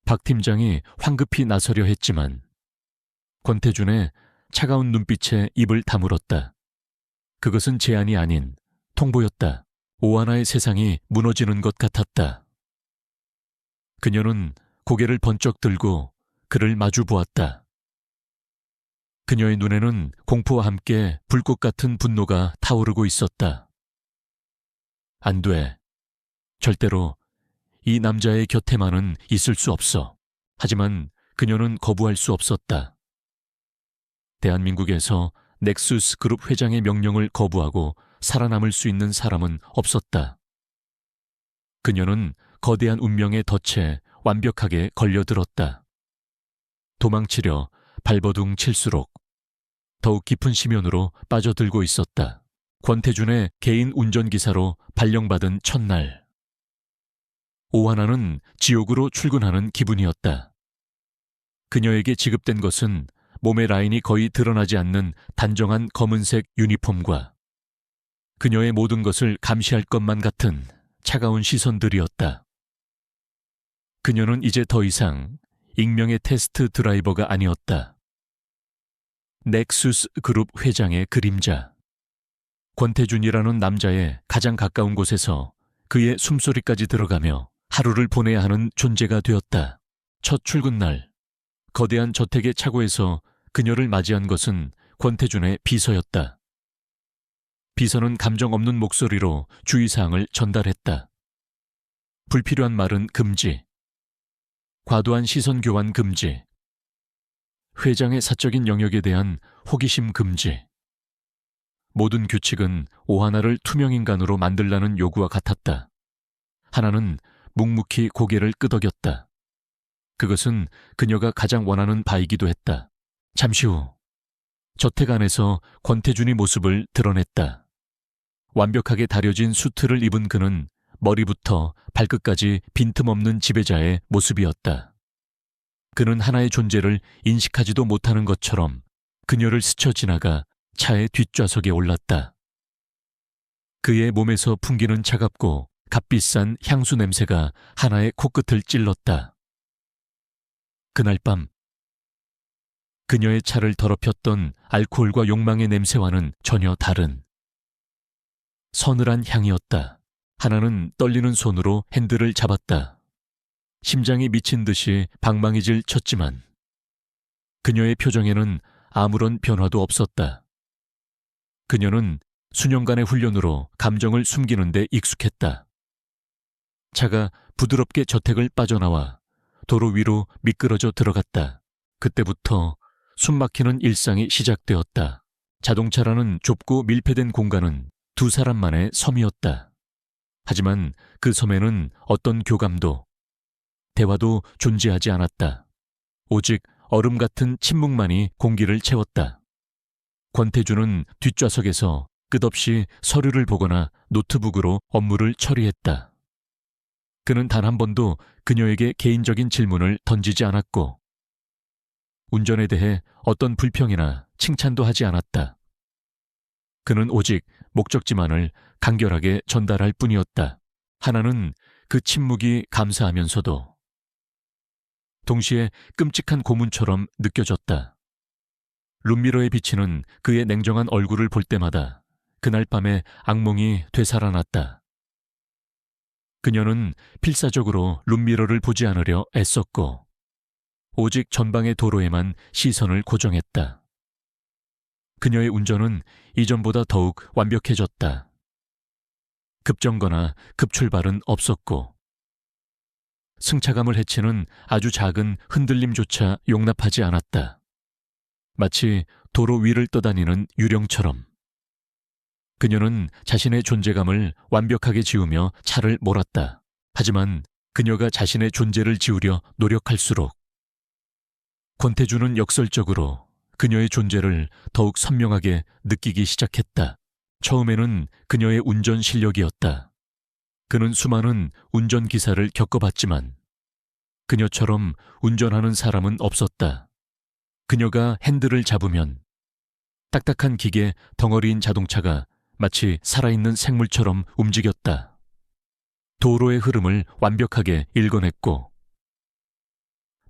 박 팀장이 황급히 나서려 했지만 권태준의 차가운 눈빛에 입을 다물었다. 그것은 제안이 아닌 통보였다. 오하나의 세상이 무너지는 것 같았다. 그녀는 고개를 번쩍 들고 그를 마주 보았다. 그녀의 눈에는 공포와 함께 불꽃 같은 분노가 타오르고 있었다. 안 돼. 절대로 이 남자의 곁에만은 있을 수 없어. 하지만 그녀는 거부할 수 없었다. 대한민국에서 넥수스 그룹 회장의 명령을 거부하고 살아남을 수 있는 사람은 없었다. 그녀는 거대한 운명의 덫에 완벽하게 걸려들었다. 도망치려 발버둥 칠수록 더욱 깊은 심연으로 빠져들고 있었다. 권태준의 개인 운전기사로 발령받은 첫날. 오하나는 지옥으로 출근하는 기분이었다. 그녀에게 지급된 것은 몸의 라인이 거의 드러나지 않는 단정한 검은색 유니폼과 그녀의 모든 것을 감시할 것만 같은 차가운 시선들이었다. 그녀는 이제 더 이상 익명의 테스트 드라이버가 아니었다. 넥수스 그룹 회장의 그림자. 권태준이라는 남자의 가장 가까운 곳에서 그의 숨소리까지 들어가며 하루를 보내야 하는 존재가 되었다. 첫 출근날, 거대한 저택의 차고에서 그녀를 맞이한 것은 권태준의 비서였다. 비서는 감정 없는 목소리로 주의사항을 전달했다. 불필요한 말은 금지. 과도한 시선 교환 금지. 회장의 사적인 영역에 대한 호기심 금지. 모든 규칙은 오하나를 투명인간으로 만들라는 요구와 같았다. 하나는 묵묵히 고개를 끄덕였다. 그것은 그녀가 가장 원하는 바이기도 했다. 잠시 후 저택 안에서 권태준이 모습을 드러냈다. 완벽하게 다려진 수트를 입은 그는 머리부터 발끝까지 빈틈없는 지배자의 모습이었다. 그는 하나의 존재를 인식하지도 못하는 것처럼 그녀를 스쳐 지나가 차의 뒷좌석에 올랐다. 그의 몸에서 풍기는 차갑고 값비싼 향수 냄새가 하나의 코끝을 찔렀다. 그날 밤 그녀의 차를 더럽혔던 알코올과 욕망의 냄새와는 전혀 다른 서늘한 향이었다. 하나는 떨리는 손으로 핸들을 잡았다. 심장이 미친 듯이 방망이질 쳤지만 그녀의 표정에는 아무런 변화도 없었다. 그녀는 수년간의 훈련으로 감정을 숨기는 데 익숙했다. 차가 부드럽게 저택을 빠져나와 도로 위로 미끄러져 들어갔다. 그때부터 숨막히는 일상이 시작되었다. 자동차라는 좁고 밀폐된 공간은 두 사람만의 섬이었다. 하지만 그 섬에는 어떤 교감도, 대화도 존재하지 않았다. 오직 얼음 같은 침묵만이 공기를 채웠다. 권태주는 뒷좌석에서 끝없이 서류를 보거나 노트북으로 업무를 처리했다. 그는 단 한 번도 그녀에게 개인적인 질문을 던지지 않았고, 운전에 대해 어떤 불평이나 칭찬도 하지 않았다. 그는 오직 목적지만을 간결하게 전달할 뿐이었다. 하나는 그 침묵이 감사하면서도 동시에 끔찍한 고문처럼 느껴졌다. 룸미러에 비치는 그의 냉정한 얼굴을 볼 때마다 그날 밤의 악몽이 되살아났다. 그녀는 필사적으로 룸미러를 보지 않으려 애썼고 오직 전방의 도로에만 시선을 고정했다. 그녀의 운전은 이전보다 더욱 완벽해졌다. 급정거나 급출발은 없었고 승차감을 해치는 아주 작은 흔들림조차 용납하지 않았다. 마치 도로 위를 떠다니는 유령처럼. 그녀는 자신의 존재감을 완벽하게 지우며 차를 몰았다. 하지만 그녀가 자신의 존재를 지우려 노력할수록 권태주는 역설적으로 그녀의 존재를 더욱 선명하게 느끼기 시작했다. 처음에는 그녀의 운전 실력이었다. 그는 수많은 운전기사를 겪어봤지만 그녀처럼 운전하는 사람은 없었다. 그녀가 핸들을 잡으면 딱딱한 기계 덩어리인 자동차가 마치 살아있는 생물처럼 움직였다. 도로의 흐름을 완벽하게 읽어냈고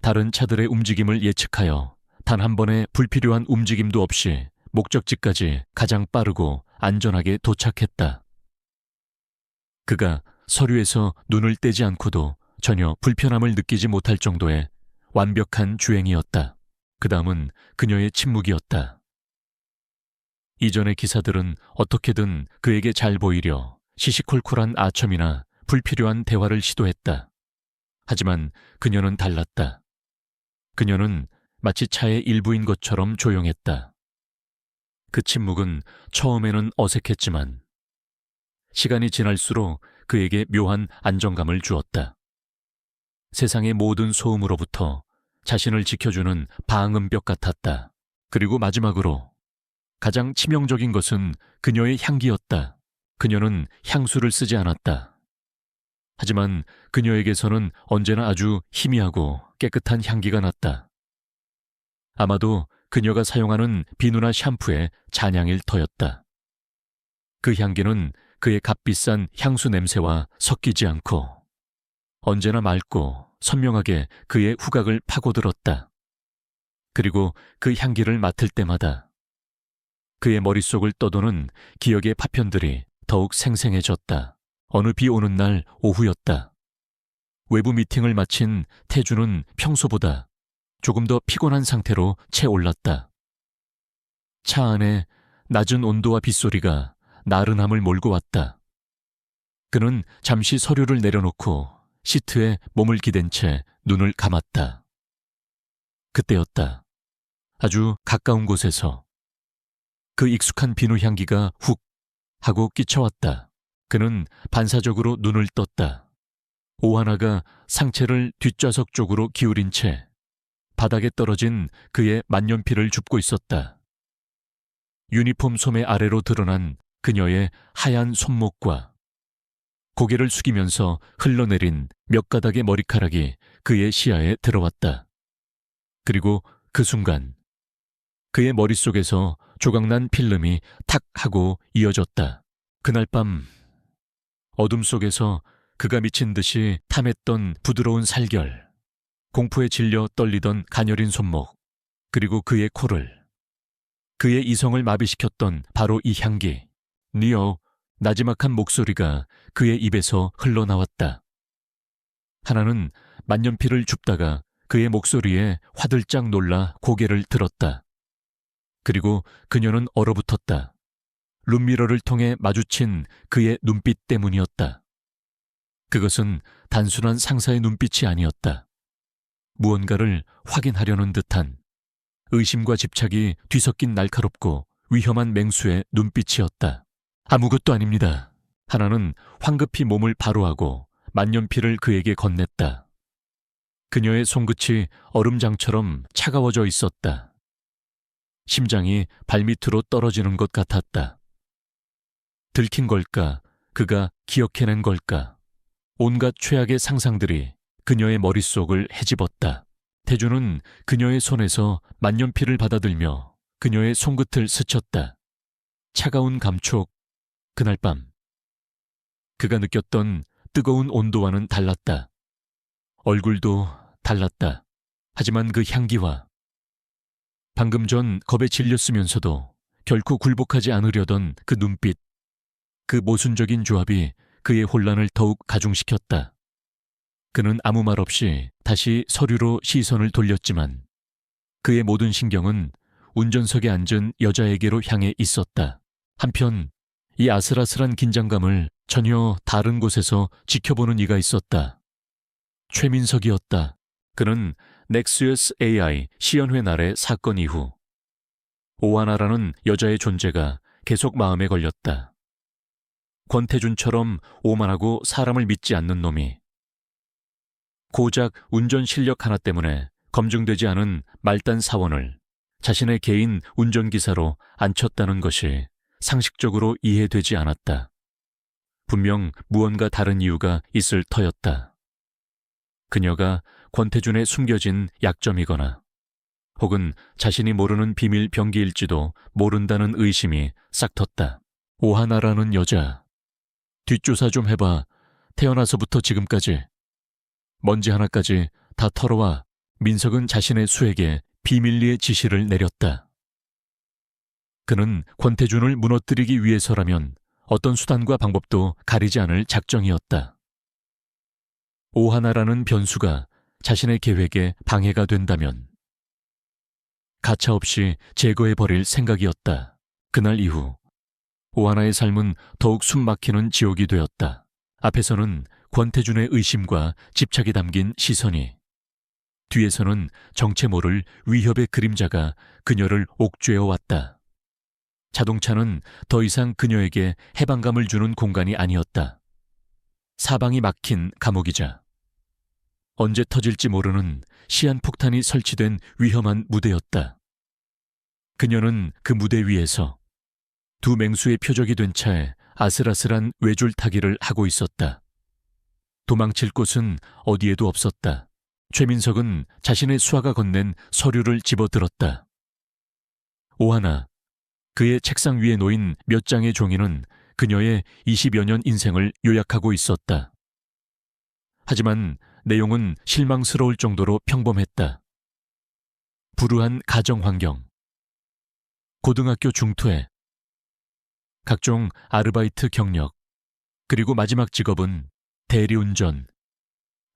다른 차들의 움직임을 예측하여 단 한 번의 불필요한 움직임도 없이 목적지까지 가장 빠르고 안전하게 도착했다. 그가 서류에서 눈을 떼지 않고도 전혀 불편함을 느끼지 못할 정도의 완벽한 주행이었다. 그 다음은 그녀의 침묵이었다. 이전의 기사들은 어떻게든 그에게 잘 보이려 시시콜콜한 아첨이나 불필요한 대화를 시도했다. 하지만 그녀는 달랐다. 그녀는 마치 차의 일부인 것처럼 조용했다. 그 침묵은 처음에는 어색했지만 시간이 지날수록 그에게 묘한 안정감을 주었다. 세상의 모든 소음으로부터 자신을 지켜주는 방음벽 같았다. 그리고 마지막으로 가장 치명적인 것은 그녀의 향기였다. 그녀는 향수를 쓰지 않았다. 하지만 그녀에게서는 언제나 아주 희미하고 깨끗한 향기가 났다. 아마도 그녀가 사용하는 비누나 샴푸의 잔향일 터였다. 그 향기는 그의 값비싼 향수 냄새와 섞이지 않고 언제나 맑고 선명하게 그의 후각을 파고들었다. 그리고 그 향기를 맡을 때마다 그의 머릿속을 떠도는 기억의 파편들이 더욱 생생해졌다. 어느 비 오는 날 오후였다. 외부 미팅을 마친 태주는 평소보다 조금 더 피곤한 상태로 채 올랐다. 차 안에 낮은 온도와 빗소리가 나른함을 몰고 왔다. 그는 잠시 서류를 내려놓고 시트에 몸을 기댄 채 눈을 감았다. 그때였다. 아주 가까운 곳에서 그 익숙한 비누 향기가 훅 하고 끼쳐왔다. 그는 반사적으로 눈을 떴다. 오하나가 상체를 뒷좌석 쪽으로 기울인 채 바닥에 떨어진 그의 만년필을 줍고 있었다. 유니폼 소매 아래로 드러난 그녀의 하얀 손목과 고개를 숙이면서 흘러내린 몇 가닥의 머리카락이 그의 시야에 들어왔다. 그리고 그 순간 그의 머릿속에서 조각난 필름이 탁 하고 이어졌다. 그날 밤 어둠 속에서 그가 미친 듯이 탐했던 부드러운 살결, 공포에 질려 떨리던 가녀린 손목, 그리고 그의 코를, 그의 이성을 마비시켰던 바로 이 향기, 니어, 나지막한 목소리가 그의 입에서 흘러나왔다. 하나는 만년필을 줍다가 그의 목소리에 화들짝 놀라 고개를 들었다. 그리고 그녀는 얼어붙었다. 룸미러를 통해 마주친 그의 눈빛 때문이었다. 그것은 단순한 상사의 눈빛이 아니었다. 무언가를 확인하려는 듯한, 의심과 집착이 뒤섞인 날카롭고 위험한 맹수의 눈빛이었다. 아무것도 아닙니다. 하나는 황급히 몸을 바로하고 만년필을 그에게 건넸다. 그녀의 손끝이 얼음장처럼 차가워져 있었다. 심장이 발밑으로 떨어지는 것 같았다. 들킨 걸까? 그가 기억해낸 걸까? 온갖 최악의 상상들이 그녀의 머릿속을 헤집었다. 태주는 그녀의 손에서 만년필을 받아들며 그녀의 손끝을 스쳤다. 차가운 감촉, 그날 밤. 그가 느꼈던 뜨거운 온도와는 달랐다. 얼굴도 달랐다. 하지만 그 향기와 방금 전 겁에 질렸으면서도 결코 굴복하지 않으려던 그 눈빛, 그 모순적인 조합이 그의 혼란을 더욱 가중시켰다. 그는 아무 말 없이 다시 서류로 시선을 돌렸지만 그의 모든 신경은 운전석에 앉은 여자에게로 향해 있었다. 한편 이 아슬아슬한 긴장감을 전혀 다른 곳에서 지켜보는 이가 있었다. 최민석이었다. 그는 넥스유스 AI 시연회 날의 사건 이후 오하나라는 여자의 존재가 계속 마음에 걸렸다. 권태준처럼 오만하고 사람을 믿지 않는 놈이 고작 운전 실력 하나 때문에 검증되지 않은 말단 사원을 자신의 개인 운전기사로 앉혔다는 것이 상식적으로 이해되지 않았다. 분명 무언가 다른 이유가 있을 터였다. 그녀가 권태준의 숨겨진 약점이거나 혹은 자신이 모르는 비밀 병기일지도 모른다는 의심이 싹텄다. 오하나라는 여자, 뒷조사 좀 해봐. 태어나서부터 지금까지. 먼지 하나까지 다 털어와. 민석은 자신의 수에게 비밀리에 지시를 내렸다. 그는 권태준을 무너뜨리기 위해서라면 어떤 수단과 방법도 가리지 않을 작정이었다. 오하나라는 변수가 자신의 계획에 방해가 된다면 가차없이 제거해버릴 생각이었다. 그날 이후 오하나의 삶은 더욱 숨막히는 지옥이 되었다. 앞에서는 권태준의 의심과 집착이 담긴 시선이, 뒤에서는 정체 모를 위협의 그림자가 그녀를 옥죄어 왔다. 자동차는 더 이상 그녀에게 해방감을 주는 공간이 아니었다. 사방이 막힌 감옥이자 언제 터질지 모르는 시한폭탄이 설치된 위험한 무대였다. 그녀는 그 무대 위에서 두 맹수의 표적이 된 차에 아슬아슬한 외줄타기를 하고 있었다. 도망칠 곳은 어디에도 없었다. 최민석은 자신의 수하가 건넨 서류를 집어들었다. 오하나, 그의 책상 위에 놓인 몇 장의 종이는 그녀의 20여 년 인생을 요약하고 있었다. 하지만 내용은 실망스러울 정도로 평범했다. 불우한 가정환경, 고등학교 중퇴, 각종 아르바이트 경력, 그리고 마지막 직업은 대리운전.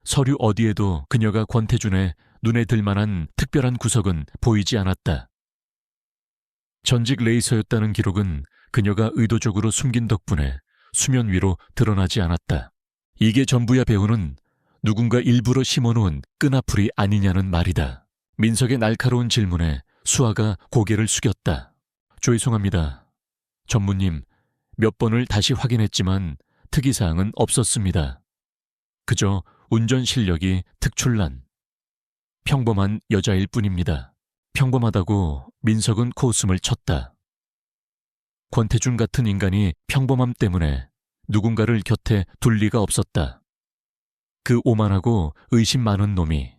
서류 어디에도 그녀가 권태준의 눈에 들만한 특별한 구석은 보이지 않았다. 전직 레이서였다는 기록은 그녀가 의도적으로 숨긴 덕분에 수면 위로 드러나지 않았다. 이게 전부야 배우는 누군가 일부러 심어놓은 끈아풀이 아니냐는 말이다. 민석의 날카로운 질문에 수아가 고개를 숙였다. 죄송합니다. 전무님, 몇 번을 다시 확인했지만 특이사항은 없었습니다. 그저 운전 실력이 특출난, 평범한 여자일 뿐입니다. 평범하다고 민석은 코웃음을 쳤다. 권태준 같은 인간이 평범함 때문에 누군가를 곁에 둘 리가 없었다. 그 오만하고 의심 많은 놈이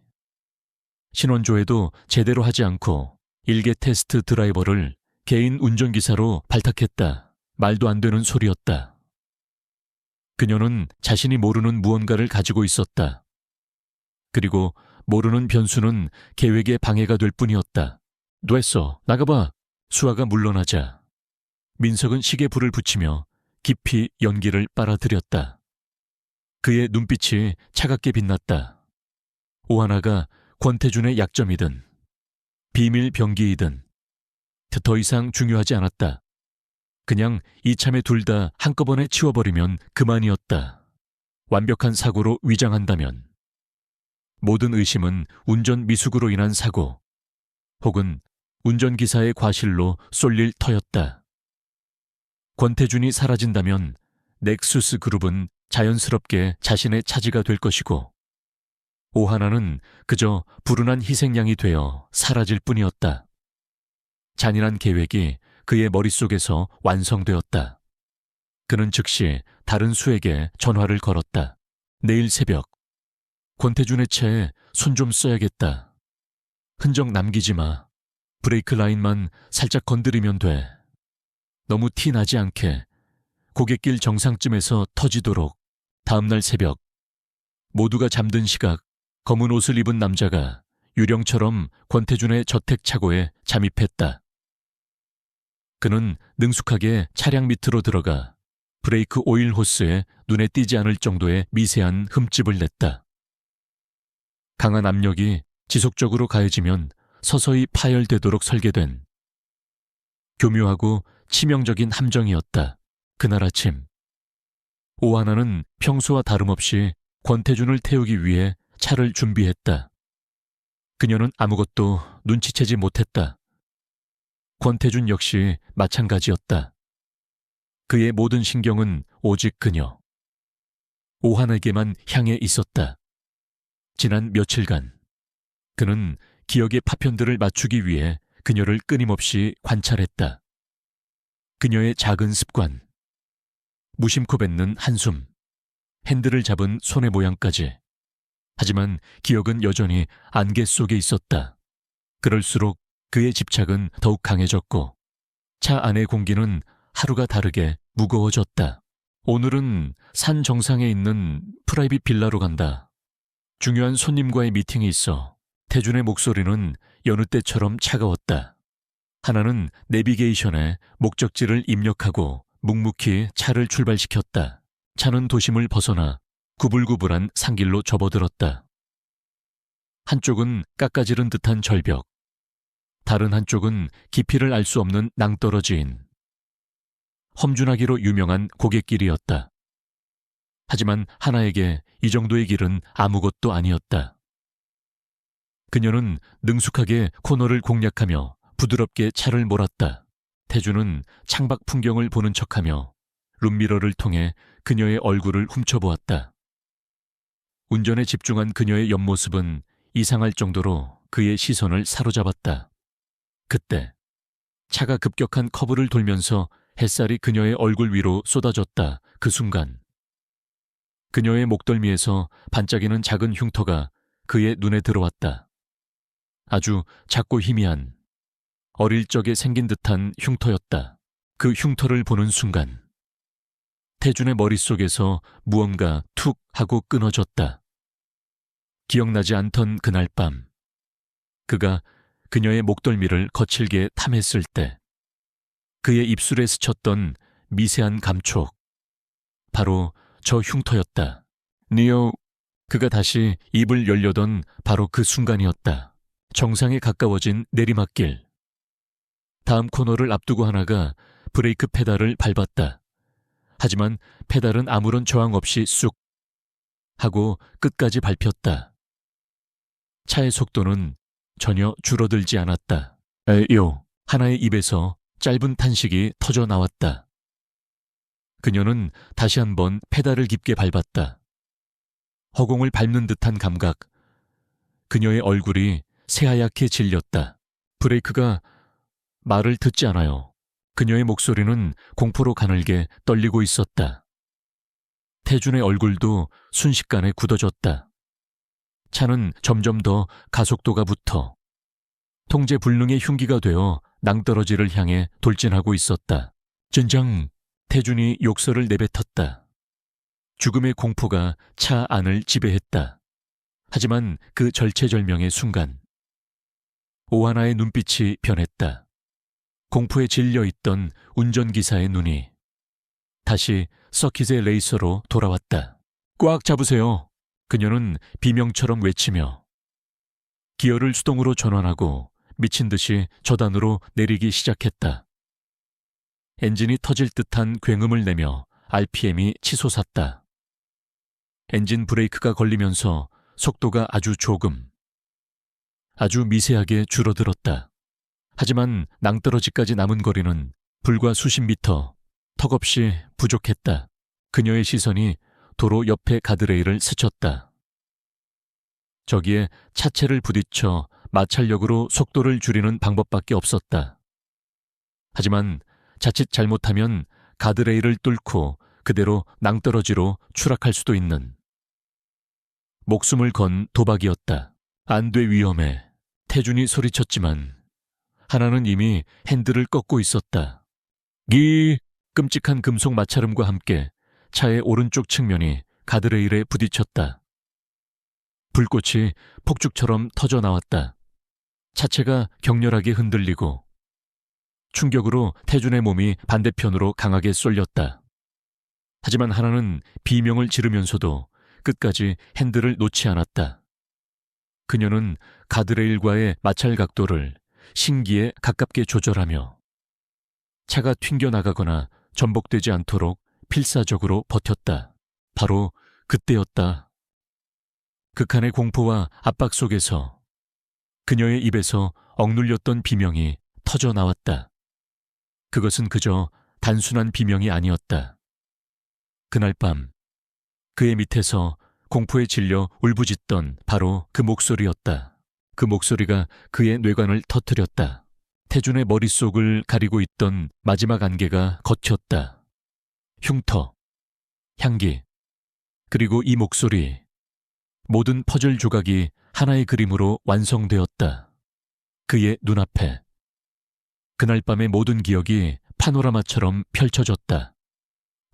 신원조회도 제대로 하지 않고 일개 테스트 드라이버를 개인 운전기사로 발탁했다. 말도 안 되는 소리였다. 그녀는 자신이 모르는 무언가를 가지고 있었다. 그리고 모르는 변수는 계획에 방해가 될 뿐이었다. 됐어, 나가봐. 수아가 물러나자 민석은 시계 불을 붙이며 깊이 연기를 빨아들였다. 그의 눈빛이 차갑게 빛났다. 오하나가 권태준의 약점이든 비밀 병기이든 더 이상 중요하지 않았다. 그냥 이참에 둘 다 한꺼번에 치워버리면 그만이었다. 완벽한 사고로 위장한다면 모든 의심은 운전 미숙으로 인한 사고 혹은 운전기사의 과실로 쏠릴 터였다. 권태준이 사라진다면 넥수스 그룹은 자연스럽게 자신의 차지가 될 것이고 오하나는 그저 불운한 희생양이 되어 사라질 뿐이었다. 잔인한 계획이 그의 머릿속에서 완성되었다. 그는 즉시 다른 수에게 전화를 걸었다. 내일 새벽, 권태준의 차에 손 좀 써야겠다. 흔적 남기지 마. 브레이크 라인만 살짝 건드리면 돼. 너무 티 나지 않게 고갯길 정상쯤에서 터지도록. 다음날 새벽, 모두가 잠든 시각, 검은 옷을 입은 남자가 유령처럼 권태준의 저택 차고에 잠입했다. 그는 능숙하게 차량 밑으로 들어가 브레이크 오일 호스에 눈에 띄지 않을 정도의 미세한 흠집을 냈다. 강한 압력이 지속적으로 가해지면 서서히 파열되도록 설계된 교묘하고 치명적인 함정이었다. 그날 아침, 오하나는 평소와 다름없이 권태준을 태우기 위해 차를 준비했다. 그녀는 아무것도 눈치채지 못했다. 권태준 역시 마찬가지였다. 그의 모든 신경은 오직 그녀, 오하나에게만 향해 있었다. 지난 며칠간 그는 기억의 파편들을 맞추기 위해 그녀를 끊임없이 관찰했다. 그녀의 작은 습관, 무심코 뱉는 한숨, 핸들을 잡은 손의 모양까지. 하지만 기억은 여전히 안개 속에 있었다. 그럴수록 그의 집착은 더욱 강해졌고 차 안의 공기는 하루가 다르게 무거워졌다. 오늘은 산 정상에 있는 프라이빗 빌라로 간다. 중요한 손님과의 미팅이 있어. 태준의 목소리는 여느 때처럼 차가웠다. 하나는 내비게이션에 목적지를 입력하고 묵묵히 차를 출발시켰다. 차는 도심을 벗어나 구불구불한 산길로 접어들었다. 한쪽은 깎아지른 듯한 절벽, 다른 한쪽은 깊이를 알 수 없는 낭떠러지인 험준하기로 유명한 고갯길이었다. 하지만 하나에게 이 정도의 길은 아무것도 아니었다. 그녀는 능숙하게 코너를 공략하며 부드럽게 차를 몰았다. 태준은 창밖 풍경을 보는 척하며 룸미러를 통해 그녀의 얼굴을 훔쳐보았다. 운전에 집중한 그녀의 옆모습은 이상할 정도로 그의 시선을 사로잡았다. 그때 차가 급격한 커브를 돌면서 햇살이 그녀의 얼굴 위로 쏟아졌다. 그 순간 그녀의 목덜미에서 반짝이는 작은 흉터가 그의 눈에 들어왔다. 아주 작고 희미한, 어릴 적에 생긴 듯한 흉터였다. 그 흉터를 보는 순간 태준의 머릿속에서 무언가 툭 하고 끊어졌다. 기억나지 않던 그날 밤, 그가 그녀의 목덜미를 거칠게 탐했을 때 그의 입술에 스쳤던 미세한 감촉, 바로 저 흉터였다. 니오, 그가 다시 입을 열려던 바로 그 순간이었다. 정상에 가까워진 내리막길. 다음 코너를 앞두고 하나가 브레이크 페달을 밟았다. 하지만 페달은 아무런 저항 없이 쑥 하고 끝까지 밟혔다. 차의 속도는 전혀 줄어들지 않았다. 에요, 하나의 입에서 짧은 탄식이 터져 나왔다. 그녀는 다시 한번 페달을 깊게 밟았다. 허공을 밟는 듯한 감각. 그녀의 얼굴이 새하얗게 질렸다. 브레이크가 말을 듣지 않아요. 그녀의 목소리는 공포로 가늘게 떨리고 있었다. 태준의 얼굴도 순식간에 굳어졌다. 차는 점점 더 가속도가 붙어 통제 불능의 흉기가 되어 낭떠러지를 향해 돌진하고 있었다. 젠장, 태준이 욕설을 내뱉었다. 죽음의 공포가 차 안을 지배했다. 하지만 그 절체절명의 순간 오하나의 눈빛이 변했다. 공포에 질려있던 운전기사의 눈이 다시 서킷의 레이서로 돌아왔다. 꽉 잡으세요. 그녀는 비명처럼 외치며 기어를 수동으로 전환하고 미친 듯이 저단으로 내리기 시작했다. 엔진이 터질 듯한 굉음을 내며 RPM이 치솟았다. 엔진 브레이크가 걸리면서 속도가 아주 조금, 아주 미세하게 줄어들었다. 하지만 낭떠러지까지 남은 거리는 불과 수십 미터, 턱없이 부족했다. 그녀의 시선이 도로 옆의 가드레일을 스쳤다. 저기에 차체를 부딪혀 마찰력으로 속도를 줄이는 방법밖에 없었다. 하지만 자칫 잘못하면 가드레일을 뚫고 그대로 낭떠러지로 추락할 수도 있는 목숨을 건 도박이었다. 안 돼, 위험해. 태준이 소리쳤지만 하나는 이미 핸들을 꺾고 있었다. 끔찍한 금속 마찰음과 함께 차의 오른쪽 측면이 가드레일에 부딪혔다. 불꽃이 폭죽처럼 터져 나왔다. 차체가 격렬하게 흔들리고 충격으로 태준의 몸이 반대편으로 강하게 쏠렸다. 하지만 하나는 비명을 지르면서도 끝까지 핸들을 놓지 않았다. 그녀는 가드레일과의 마찰 각도를 신기에 가깝게 조절하며 차가 튕겨나가거나 전복되지 않도록 필사적으로 버텼다. 바로 그때였다. 극한의 공포와 압박 속에서 그녀의 입에서 억눌렸던 비명이 터져 나왔다. 그것은 그저 단순한 비명이 아니었다. 그날 밤 그의 밑에서 공포에 질려 울부짖던 바로 그 목소리였다. 그 목소리가 그의 뇌관을 터뜨렸다. 태준의 머릿속을 가리고 있던 마지막 안개가 걷혔다. 흉터, 향기, 그리고 이 목소리. 모든 퍼즐 조각이 하나의 그림으로 완성되었다. 그의 눈앞에. 그날 밤의 모든 기억이 파노라마처럼 펼쳐졌다.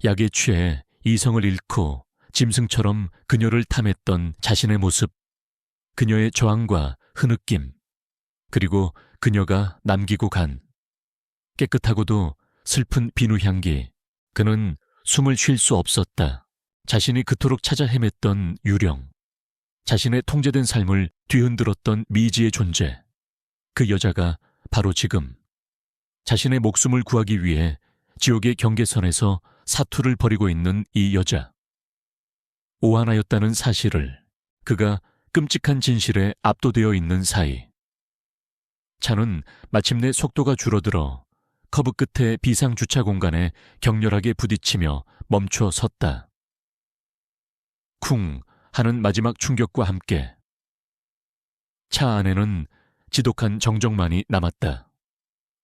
약에 취해 이성을 잃고 짐승처럼 그녀를 탐했던 자신의 모습, 그녀의 저항과 흐느낌, 그리고 그녀가 남기고 간 깨끗하고도 슬픈 비누 향기. 그는 숨을 쉴 수 없었다. 자신이 그토록 찾아 헤맸던 유령, 자신의 통제된 삶을 뒤흔들었던 미지의 존재. 그 여자가 바로 지금 자신의 목숨을 구하기 위해 지옥의 경계선에서 사투를 벌이고 있는 이 여자. 오하나였다는 사실을, 그가 끔찍한 진실에 압도되어 있는 사이. 차는 마침내 속도가 줄어들어 커브 끝의 비상주차 공간에 격렬하게 부딪히며 멈춰 섰다. 쿵 하는 마지막 충격과 함께 차 안에는 지독한 정적만이 남았다.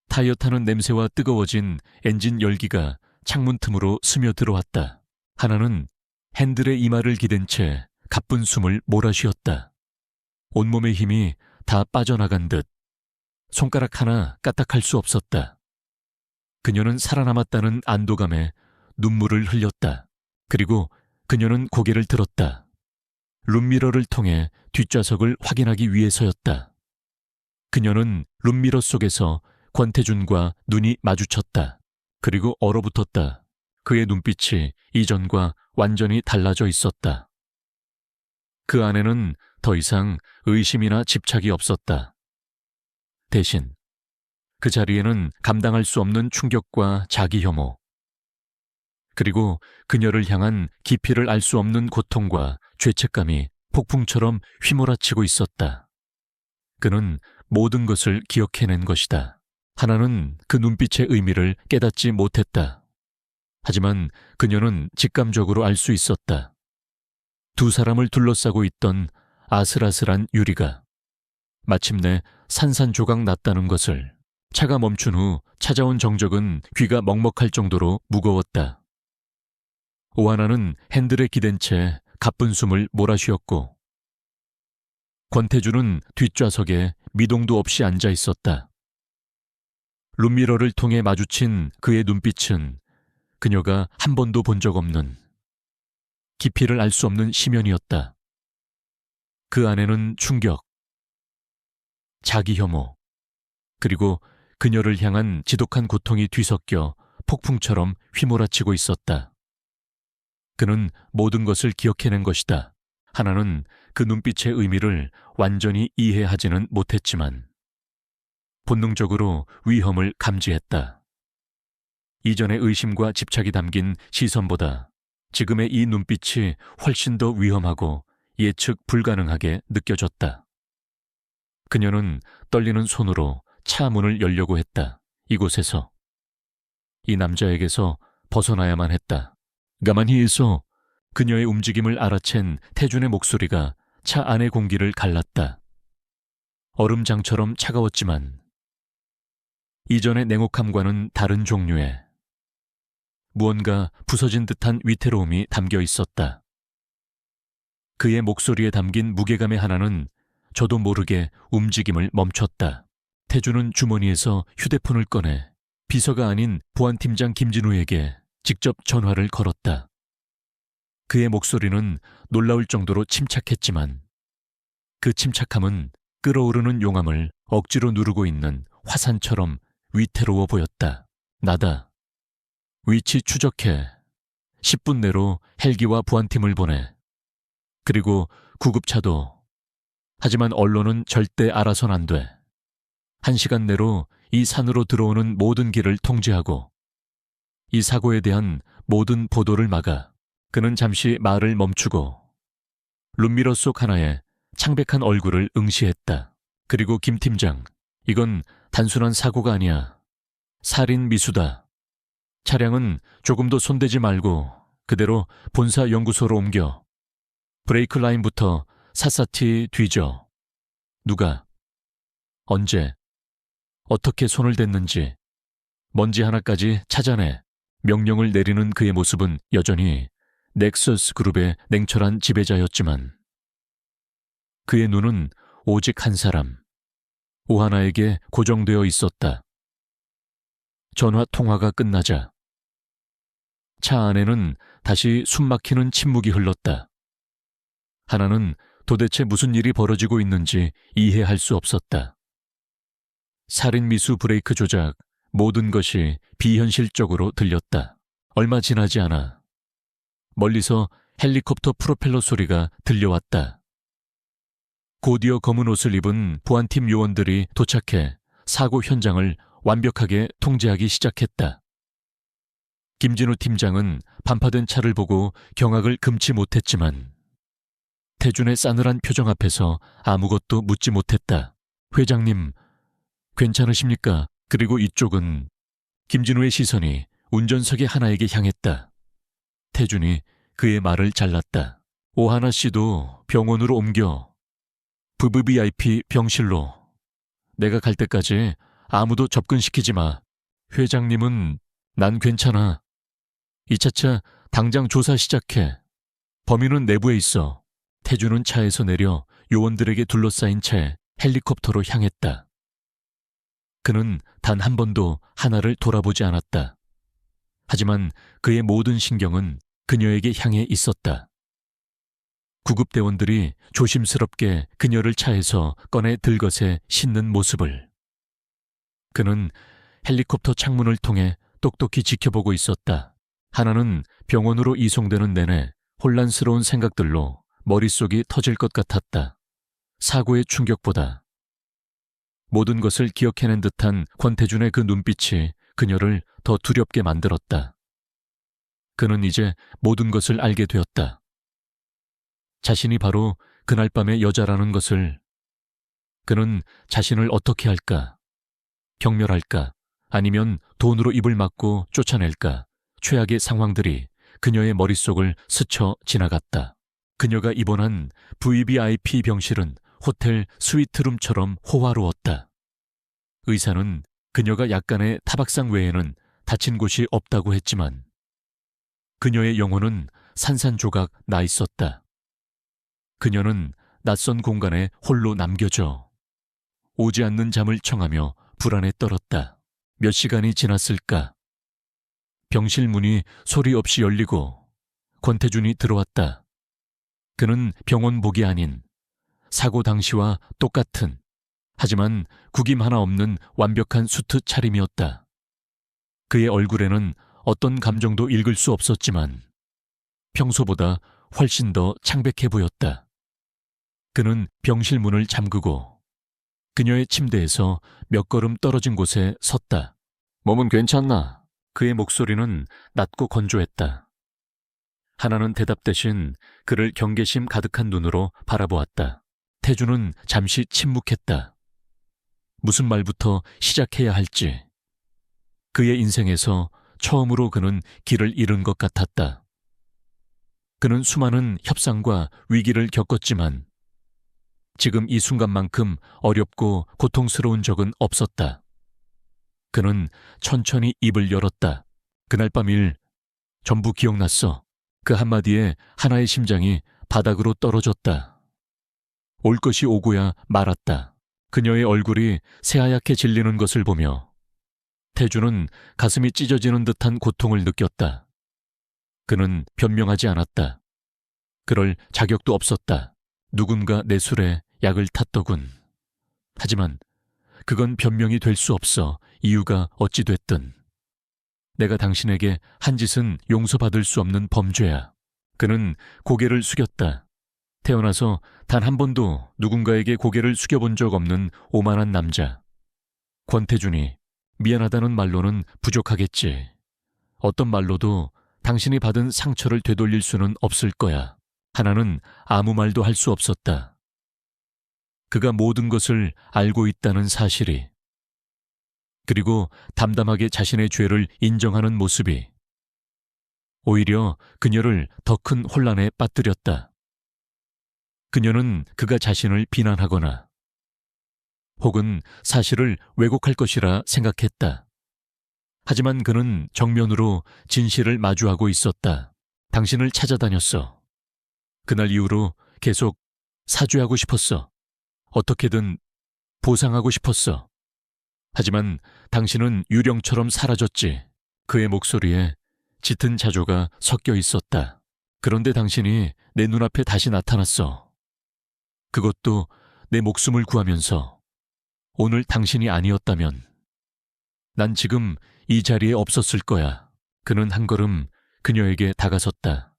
타이어 타는 냄새와 뜨거워진 엔진 열기가 창문 틈으로 스며들어왔다. 하나는 핸들에 이마를 기댄 채 가쁜 숨을 몰아쉬었다. 온몸의 힘이 다 빠져나간 듯 손가락 하나 까딱할 수 없었다. 그녀는 살아남았다는 안도감에 눈물을 흘렸다. 그리고 그녀는 고개를 들었다. 룸미러를 통해 뒷좌석을 확인하기 위해서였다. 그녀는 룸미러 속에서 권태준과 눈이 마주쳤다. 그리고 얼어붙었다. 그의 눈빛이 이전과 완전히 달라져 있었다. 그 안에는 더 이상 의심이나 집착이 없었다. 대신 그 자리에는 감당할 수 없는 충격과 자기 혐오, 그리고 그녀를 향한 깊이를 알 수 없는 고통과 죄책감이 폭풍처럼 휘몰아치고 있었다. 그는 모든 것을 기억해낸 것이다. 하나는 그 눈빛의 의미를 깨닫지 못했다. 하지만 그녀는 직감적으로 알 수 있었다. 두 사람을 둘러싸고 있던 아슬아슬한 유리가 마침내 산산조각 났다는 것을. 차가 멈춘 후 찾아온 정적은 귀가 먹먹할 정도로 무거웠다. 오하나는 핸들에 기댄 채 가쁜 숨을 몰아쉬었고 권태준은 뒷좌석에 미동도 없이 앉아 있었다. 룸미러를 통해 마주친 그의 눈빛은 그녀가 한 번도 본 적 없는 깊이를 알 수 없는 심연이었다. 그 안에는 충격, 자기 혐오, 그리고 그녀를 향한 지독한 고통이 뒤섞여 폭풍처럼 휘몰아치고 있었다. 그는 모든 것을 기억해낸 것이다. 하나는 그 눈빛의 의미를 완전히 이해하지는 못했지만 본능적으로 위험을 감지했다. 이전의 의심과 집착이 담긴 시선보다 지금의 이 눈빛이 훨씬 더 위험하고 예측 불가능하게 느껴졌다. 그녀는 떨리는 손으로 차 문을 열려고 했다. 이곳에서. 이 남자에게서 벗어나야만 했다. 가만히 있어. 그녀의 움직임을 알아챈 태준의 목소리가 차 안의 공기를 갈랐다. 얼음장처럼 차가웠지만 이전의 냉혹함과는 다른 종류의 무언가 부서진 듯한 위태로움이 담겨 있었다. 그의 목소리에 담긴 무게감의 하나는 저도 모르게 움직임을 멈췄다. 태준은 주머니에서 휴대폰을 꺼내 비서가 아닌 보안팀장 김진우에게 직접 전화를 걸었다. 그의 목소리는 놀라울 정도로 침착했지만 그 침착함은 끓어오르는 용암을 억지로 누르고 있는 화산처럼 위태로워 보였다. 나다. 위치 추적해. 10분 내로 헬기와 보안팀을 보내. 그리고 구급차도. 하지만 언론은 절대 알아선 안 돼. 1시간 내로 이 산으로 들어오는 모든 길을 통제하고 이 사고에 대한 모든 보도를 막아. 그는 잠시 말을 멈추고 룸미러 속 하나에 창백한 얼굴을 응시했다. 그리고 김 팀장, 이건 단순한 사고가 아니야. 살인 미수다. 차량은 조금도 손대지 말고 그대로 본사 연구소로 옮겨. 브레이크 라인부터 샅샅이 뒤져. 누가, 언제, 어떻게 손을 댔는지 먼지 하나까지 찾아내. 명령을 내리는 그의 모습은 여전히 넥서스 그룹의 냉철한 지배자였지만 그의 눈은 오직 한 사람, 오하나에게 고정되어 있었다. 전화 통화가 끝나자 차 안에는 다시 숨막히는 침묵이 흘렀다. 하나는 도대체 무슨 일이 벌어지고 있는지 이해할 수 없었다. 살인 미수 브레이크 조작, 모든 것이 비현실적으로 들렸다. 얼마 지나지 않아 멀리서 헬리콥터 프로펠러 소리가 들려왔다. 곧이어 검은 옷을 입은 보안팀 요원들이 도착해 사고 현장을 완벽하게 통제하기 시작했다. 김진우 팀장은 반파된 차를 보고 경악을 금치 못했지만 태준의 싸늘한 표정 앞에서 아무것도 묻지 못했다. 회장님, 괜찮으십니까? 그리고 이쪽은 김진우의 시선이 운전석의 하나에게 향했다. 태준이 그의 말을 잘랐다. 오하나 씨도 병원으로 옮겨. VVIP 병실로. 내가 갈 때까지 아무도 접근시키지 마. 회장님은 난 괜찮아. 이 차차 당장 조사 시작해. 범인은 내부에 있어. 태준은 차에서 내려 요원들에게 둘러싸인 채 헬리콥터로 향했다. 그는 단 한 번도 하나를 돌아보지 않았다. 하지만 그의 모든 신경은 그녀에게 향해 있었다. 구급대원들이 조심스럽게 그녀를 차에서 꺼내 들것에 싣는 모습을. 그는 헬리콥터 창문을 통해 똑똑히 지켜보고 있었다. 하나는 병원으로 이송되는 내내 혼란스러운 생각들로 머릿속이 터질 것 같았다. 사고의 충격보다 모든 것을 기억해낸 듯한 권태준의 그 눈빛이 그녀를 더 두렵게 만들었다. 그는 이제 모든 것을 알게 되었다. 자신이 바로 그날 밤의 여자라는 것을. 그는 자신을 어떻게 할까? 경멸할까? 아니면 돈으로 입을 막고 쫓아낼까? 최악의 상황들이 그녀의 머릿속을 스쳐 지나갔다. 그녀가 입원한 VVIP 병실은 호텔 스위트룸처럼 호화로웠다. 의사는 그녀가 약간의 타박상 외에는 다친 곳이 없다고 했지만 그녀의 영혼은 산산조각 나 있었다. 그녀는 낯선 공간에 홀로 남겨져 오지 않는 잠을 청하며 불안에 떨었다. 몇 시간이 지났을까? 병실 문이 소리 없이 열리고 권태준이 들어왔다. 그는 병원복이 아닌 사고 당시와 똑같은, 하지만 구김 하나 없는 완벽한 수트 차림이었다. 그의 얼굴에는 어떤 감정도 읽을 수 없었지만 평소보다 훨씬 더 창백해 보였다. 그는 병실 문을 잠그고 그녀의 침대에서 몇 걸음 떨어진 곳에 섰다. 몸은 괜찮나? 그의 목소리는 낮고 건조했다. 하나는 대답 대신 그를 경계심 가득한 눈으로 바라보았다. 태준은 잠시 침묵했다. 무슨 말부터 시작해야 할지. 그의 인생에서 처음으로 그는 길을 잃은 것 같았다. 그는 수많은 협상과 위기를 겪었지만 지금 이 순간만큼 어렵고 고통스러운 적은 없었다. 그는 천천히 입을 열었다. 그날 밤 일 전부 기억났어. 그 한마디에 하나의 심장이 바닥으로 떨어졌다. 올 것이 오고야 말았다. 그녀의 얼굴이 새하얗게 질리는 것을 보며 태주는 가슴이 찢어지는 듯한 고통을 느꼈다. 그는 변명하지 않았다. 그럴 자격도 없었다. 누군가 내 술에 약을 탔더군. 하지만 그건 변명이 될 수 없어. 이유가 어찌 됐든. 내가 당신에게 한 짓은 용서받을 수 없는 범죄야. 그는 고개를 숙였다. 태어나서 단 한 번도 누군가에게 고개를 숙여본 적 없는 오만한 남자. 권태준이 미안하다는 말로는 부족하겠지. 어떤 말로도 당신이 받은 상처를 되돌릴 수는 없을 거야. 하나는 아무 말도 할 수 없었다. 그가 모든 것을 알고 있다는 사실이. 그리고 담담하게 자신의 죄를 인정하는 모습이 오히려 그녀를 더 큰 혼란에 빠뜨렸다. 그녀는 그가 자신을 비난하거나 혹은 사실을 왜곡할 것이라 생각했다. 하지만 그는 정면으로 진실을 마주하고 있었다. 당신을 찾아다녔어. 그날 이후로 계속 사죄하고 싶었어. 어떻게든 보상하고 싶었어. 하지만 당신은 유령처럼 사라졌지. 그의 목소리에 짙은 자조가 섞여 있었다. 그런데 당신이 내 눈앞에 다시 나타났어. 그것도 내 목숨을 구하면서. 오늘 당신이 아니었다면 난 지금 이 자리에 없었을 거야. 그는 한 걸음 그녀에게 다가섰다.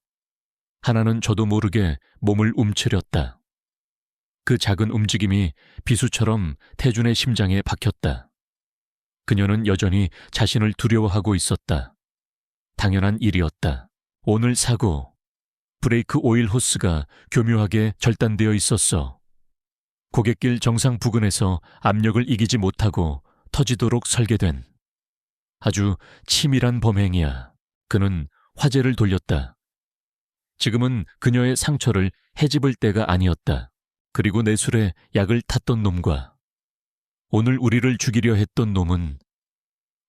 하나는 저도 모르게 몸을 움츠렸다. 그 작은 움직임이 비수처럼 태준의 심장에 박혔다. 그녀는 여전히 자신을 두려워하고 있었다. 당연한 일이었다. 오늘 사고, 브레이크 오일 호스가 교묘하게 절단되어 있었어. 고갯길 정상 부근에서 압력을 이기지 못하고 터지도록 설계된 아주 치밀한 범행이야. 그는 화제를 돌렸다. 지금은 그녀의 상처를 헤집을 때가 아니었다. 그리고 내 술에 약을 탔던 놈과 오늘 우리를 죽이려 했던 놈은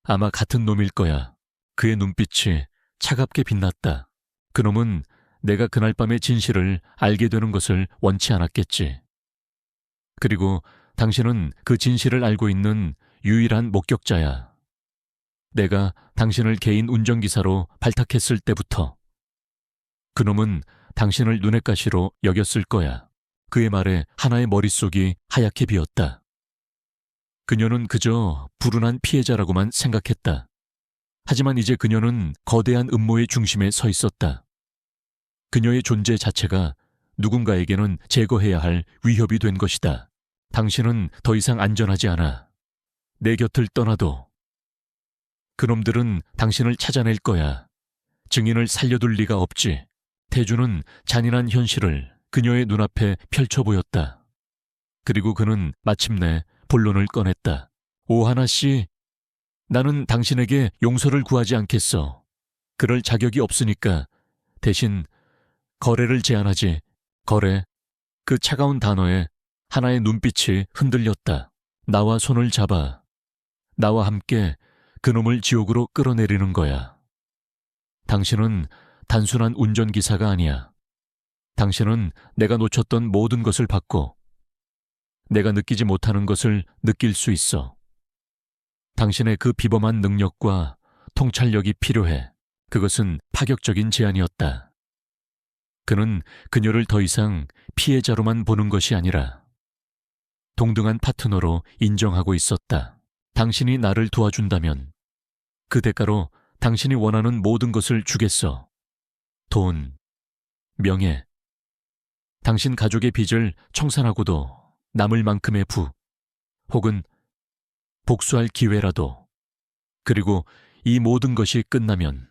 아마 같은 놈일 거야. 그의 눈빛이 차갑게 빛났다. 그놈은 내가 그날 밤의 진실을 알게 되는 것을 원치 않았겠지. 그리고 당신은 그 진실을 알고 있는 유일한 목격자야. 내가 당신을 개인 운전기사로 발탁했을 때부터 그놈은 당신을 눈엣 가시로 여겼을 거야. 그의 말에 하나의 머릿속이 하얗게 비었다. 그녀는 그저 불운한 피해자라고만 생각했다. 하지만 이제 그녀는 거대한 음모의 중심에 서 있었다. 그녀의 존재 자체가 누군가에게는 제거해야 할 위협이 된 것이다. 당신은 더 이상 안전하지 않아. 내 곁을 떠나도. 그놈들은 당신을 찾아낼 거야. 증인을 살려둘 리가 없지. 태주는 잔인한 현실을 그녀의 눈앞에 펼쳐 보였다. 그리고 그는 마침내 본론을 꺼냈다. 오하나 씨, 나는 당신에게 용서를 구하지 않겠어. 그럴 자격이 없으니까 대신 거래를 제안하지. 거래. 그 차가운 단어에 하나의 눈빛이 흔들렸다. 나와 손을 잡아. 나와 함께 그놈을 지옥으로 끌어내리는 거야. 당신은 단순한 운전기사가 아니야. 당신은 내가 놓쳤던 모든 것을 받고 내가 느끼지 못하는 것을 느낄 수 있어. 당신의 그 비범한 능력과 통찰력이 필요해. 그것은 파격적인 제안이었다. 그는 그녀를 더 이상 피해자로만 보는 것이 아니라 동등한 파트너로 인정하고 있었다. 당신이 나를 도와준다면 그 대가로 당신이 원하는 모든 것을 주겠어. 돈, 명예, 당신 가족의 빚을 청산하고도 남을 만큼의 부, 혹은 복수할 기회라도. 그리고 이 모든 것이 끝나면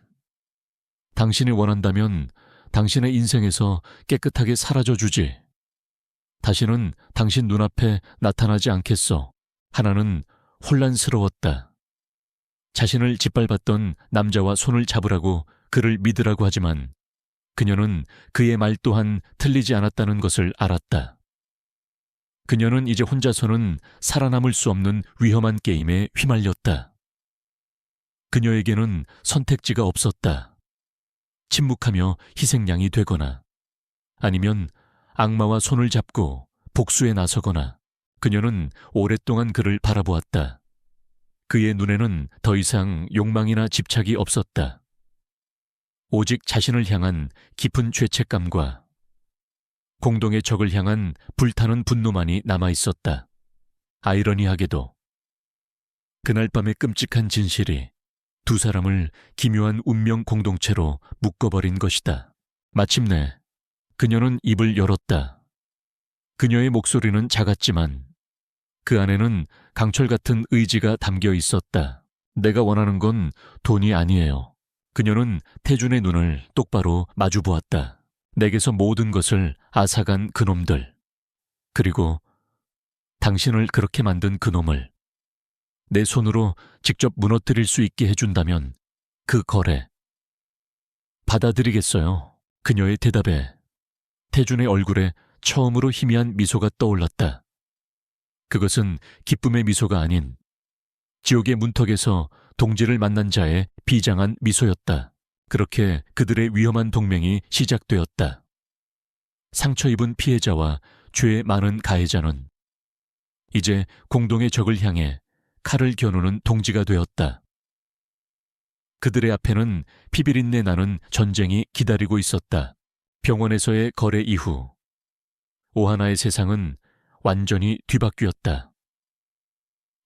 당신이 원한다면 당신의 인생에서 깨끗하게 사라져 주지. 다시는 당신 눈앞에 나타나지 않겠어. 하나는 혼란스러웠다. 자신을 짓밟았던 남자와 손을 잡으라고 그를 믿으라고 하지만 그녀는 그의 말 또한 틀리지 않았다는 것을 알았다. 그녀는 이제 혼자서는 살아남을 수 없는 위험한 게임에 휘말렸다. 그녀에게는 선택지가 없었다. 침묵하며 희생양이 되거나 아니면 악마와 손을 잡고 복수에 나서거나. 그녀는 오랫동안 그를 바라보았다. 그의 눈에는 더 이상 욕망이나 집착이 없었다. 오직 자신을 향한 깊은 죄책감과 공동의 적을 향한 불타는 분노만이 남아있었다. 아이러니하게도 그날 밤의 끔찍한 진실이 두 사람을 기묘한 운명 공동체로 묶어버린 것이다. 마침내 그녀는 입을 열었다. 그녀의 목소리는 작았지만 그 안에는 강철 같은 의지가 담겨 있었다. 내가 원하는 건 돈이 아니에요. 그녀는 태준의 눈을 똑바로 마주 보았다. 내게서 모든 것을 앗아간 그놈들. 그리고 당신을 그렇게 만든 그놈을 내 손으로 직접 무너뜨릴 수 있게 해준다면 그 거래 받아들이겠어요. 그녀의 대답에 태준의 얼굴에 처음으로 희미한 미소가 떠올랐다. 그것은 기쁨의 미소가 아닌 지옥의 문턱에서 동지를 만난 자의 비장한 미소였다. 그렇게 그들의 위험한 동맹이 시작되었다. 상처 입은 피해자와 죄 많은 가해자는 이제 공동의 적을 향해 칼을 겨누는 동지가 되었다. 그들의 앞에는 피비린내 나는 전쟁이 기다리고 있었다. 병원에서의 거래 이후 오하나의 세상은 완전히 뒤바뀌었다.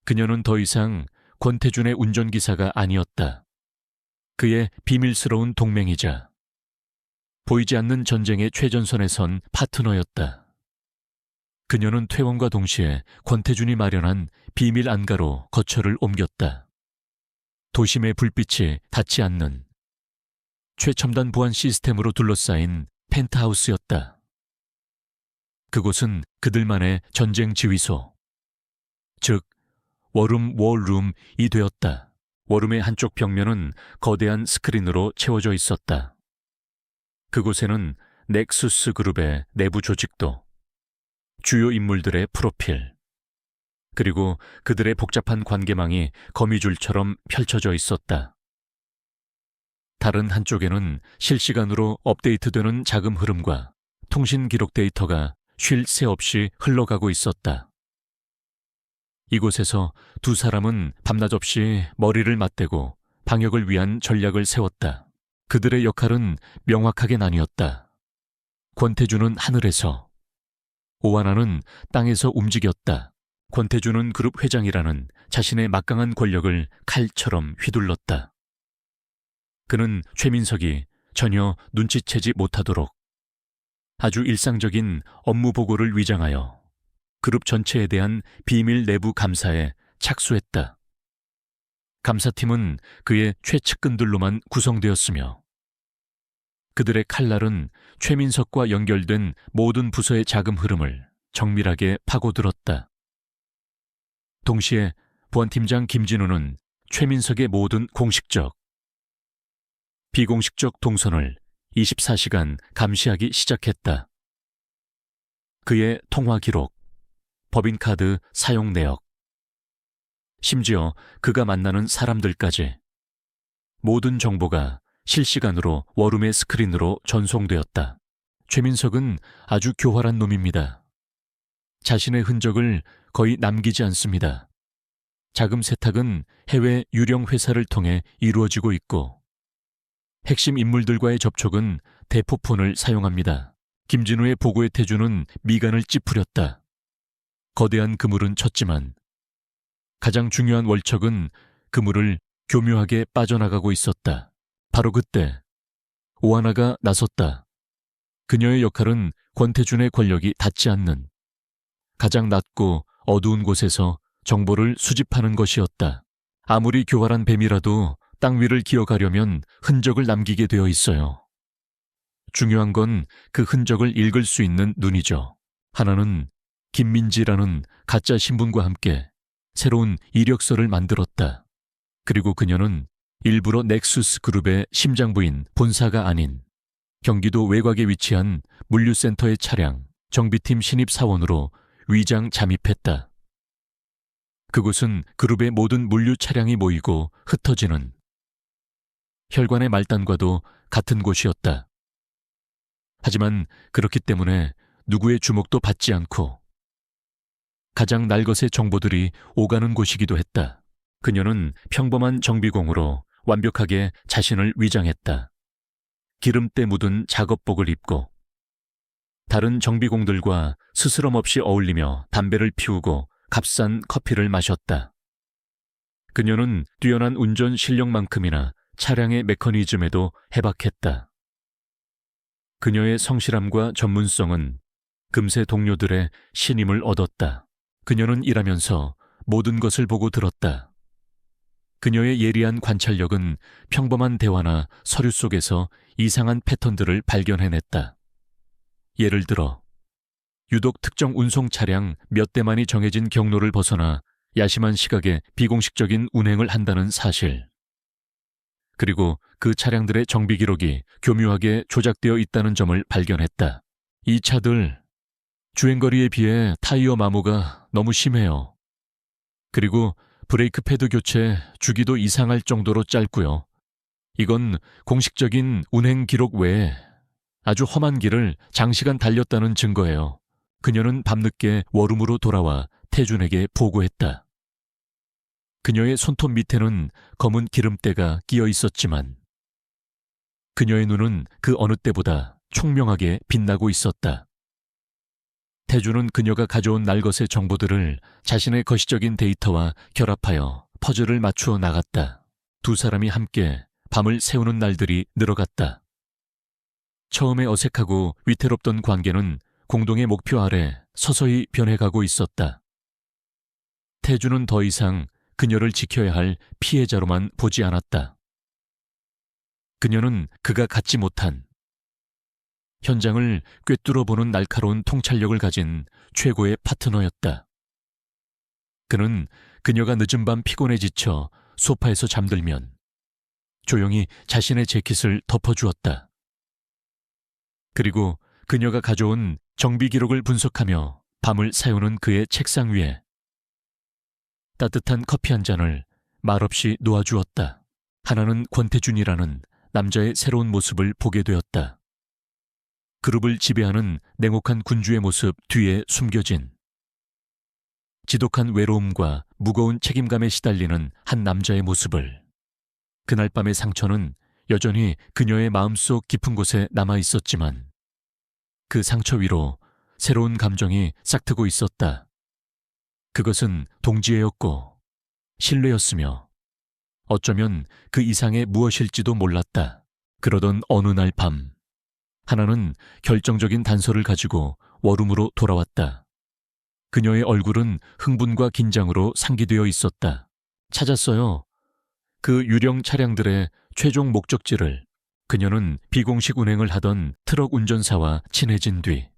그녀는 더 이상 권태준의 운전기사가 아니었다. 그의 비밀스러운 동맹이자 보이지 않는 전쟁의 최전선에 선 파트너였다. 그녀는 퇴원과 동시에 권태준이 마련한 비밀 안가로 거처를 옮겼다. 도심의 불빛이 닿지 않는 최첨단 보안 시스템으로 둘러싸인 펜트하우스였다. 그곳은 그들만의 전쟁 지휘소, 즉 워룸 워룸이 되었다. 워룸의 한쪽 벽면은 거대한 스크린으로 채워져 있었다. 그곳에는 넥수스 그룹의 내부 조직도, 주요 인물들의 프로필, 그리고 그들의 복잡한 관계망이 거미줄처럼 펼쳐져 있었다. 다른 한쪽에는 실시간으로 업데이트되는 자금 흐름과 통신 기록 데이터가 쉴 새 없이 흘러가고 있었다. 이곳에서 두 사람은 밤낮 없이 머리를 맞대고 방역을 위한 전략을 세웠다. 그들의 역할은 명확하게 나뉘었다. 권태준은 하늘에서, 오하나는 땅에서 움직였다. 권태준은 그룹 회장이라는 자신의 막강한 권력을 칼처럼 휘둘렀다. 그는 최민석이 전혀 눈치채지 못하도록 아주 일상적인 업무 보고를 위장하여 그룹 전체에 대한 비밀 내부 감사에 착수했다. 감사팀은 그의 최측근들로만 구성되었으며 그들의 칼날은 최민석과 연결된 모든 부서의 자금 흐름을 정밀하게 파고들었다. 동시에 보안팀장 김진우는 최민석의 모든 공식적, 비공식적 동선을 24시간 감시하기 시작했다. 그의 통화 기록, 법인카드 사용 내역, 심지어 그가 만나는 사람들까지 모든 정보가 실시간으로 워룸의 스크린으로 전송되었다. 최민석은 아주 교활한 놈입니다. 자신의 흔적을 거의 남기지 않습니다. 자금 세탁은 해외 유령 회사를 통해 이루어지고 있고 핵심 인물들과의 접촉은 대포폰을 사용합니다. 김진우의 보고에 태준은 미간을 찌푸렸다. 거대한 그물은 쳤지만 가장 중요한 월척은 그물을 교묘하게 빠져나가고 있었다. 바로 그때 오하나가 나섰다. 그녀의 역할은 권태준의 권력이 닿지 않는 가장 낮고 어두운 곳에서 정보를 수집하는 것이었다. 아무리 교활한 뱀이라도 땅 위를 기어가려면 흔적을 남기게 되어 있어요. 중요한 건 그 흔적을 읽을 수 있는 눈이죠. 하나는 김민지라는 가짜 신분과 함께 새로운 이력서를 만들었다. 그리고 그녀는 일부러 넥수스 그룹의 심장부인 본사가 아닌 경기도 외곽에 위치한 물류센터의 차량 정비팀 신입 사원으로 위장 잠입했다. 그곳은 그룹의 모든 물류 차량이 모이고 흩어지는 혈관의 말단과도 같은 곳이었다. 하지만 그렇기 때문에 누구의 주목도 받지 않고 가장 날것의 정보들이 오가는 곳이기도 했다. 그녀는 평범한 정비공으로 완벽하게 자신을 위장했다. 기름때 묻은 작업복을 입고 다른 정비공들과 스스럼 없이 어울리며 담배를 피우고 값싼 커피를 마셨다. 그녀는 뛰어난 운전 실력만큼이나 차량의 메커니즘에도 해박했다. 그녀의 성실함과 전문성은 금세 동료들의 신임을 얻었다. 그녀는 일하면서 모든 것을 보고 들었다. 그녀의 예리한 관찰력은 평범한 대화나 서류 속에서 이상한 패턴들을 발견해냈다. 예를 들어, 유독 특정 운송 차량 몇 대만이 정해진 경로를 벗어나 야심한 시각에 비공식적인 운행을 한다는 사실. 그리고 그 차량들의 정비 기록이 교묘하게 조작되어 있다는 점을 발견했다. 이 차들, 주행거리에 비해 타이어 마모가 너무 심해요. 그리고 브레이크 패드 교체 주기도 이상할 정도로 짧고요. 이건 공식적인 운행 기록 외에 아주 험한 길을 장시간 달렸다는 증거예요. 그녀는 밤늦게 워룸으로 돌아와 태준에게 보고했다. 그녀의 손톱 밑에는 검은 기름때가 끼어 있었지만 그녀의 눈은 그 어느 때보다 총명하게 빛나고 있었다. 태준은 그녀가 가져온 날것의 정보들을 자신의 거시적인 데이터와 결합하여 퍼즐을 맞추어 나갔다. 두 사람이 함께 밤을 새우는 날들이 늘어갔다. 처음에 어색하고 위태롭던 관계는 공동의 목표 아래 서서히 변해가고 있었다. 태준은 더 이상 그녀를 지켜야 할 피해자로만 보지 않았다. 그녀는 그가 갖지 못한 현장을 꿰뚫어 보는 날카로운 통찰력을 가진 최고의 파트너였다. 그는 그녀가 늦은 밤 피곤에 지쳐 소파에서 잠들면 조용히 자신의 재킷을 덮어주었다. 그리고 그녀가 가져온 정비 기록을 분석하며 밤을 새우는 그의 책상 위에 따뜻한 커피 한 잔을 말없이 놓아주었다. 하나는 권태준이라는 남자의 새로운 모습을 보게 되었다. 그룹을 지배하는 냉혹한 군주의 모습 뒤에 숨겨진 지독한 외로움과 무거운 책임감에 시달리는 한 남자의 모습을. 그날 밤의 상처는 여전히 그녀의 마음속 깊은 곳에 남아 있었지만 그 상처 위로 새로운 감정이 싹트고 있었다. 그것은 동지애였고 신뢰였으며 어쩌면 그 이상의 무엇일지도 몰랐다. 그러던 어느 날 밤 하나는 결정적인 단서를 가지고 워룸으로 돌아왔다. 그녀의 얼굴은 흥분과 긴장으로 상기되어 있었다. 찾았어요. 그 유령 차량들의 최종 목적지를. 그녀는 비공식 운행을 하던 트럭 운전사와 친해진 뒤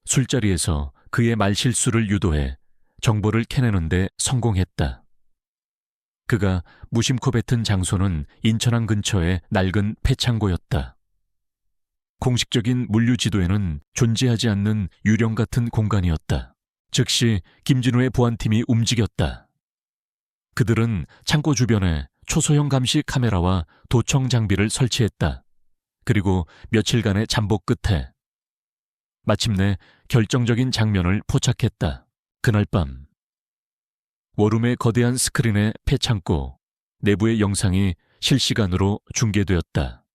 술자리에서 그의 말실수를 유도해 정보를 캐내는 데 성공했다. 그가 무심코 뱉은 장소는 인천항 근처의 낡은 폐창고였다. 공식적인 물류 지도에는 존재하지 않는 유령 같은 공간이었다. 즉시 김진우의 보안팀이 움직였다. 그들은 창고 주변에 초소형 감시 카메라와 도청 장비를 설치했다. 그리고 며칠간의 잠복 끝에 마침내 결정적인 장면을 포착했다. 그날 밤 워룸의 거대한 스크린에 폐창고 내부의 영상이 실시간으로 중계되었다.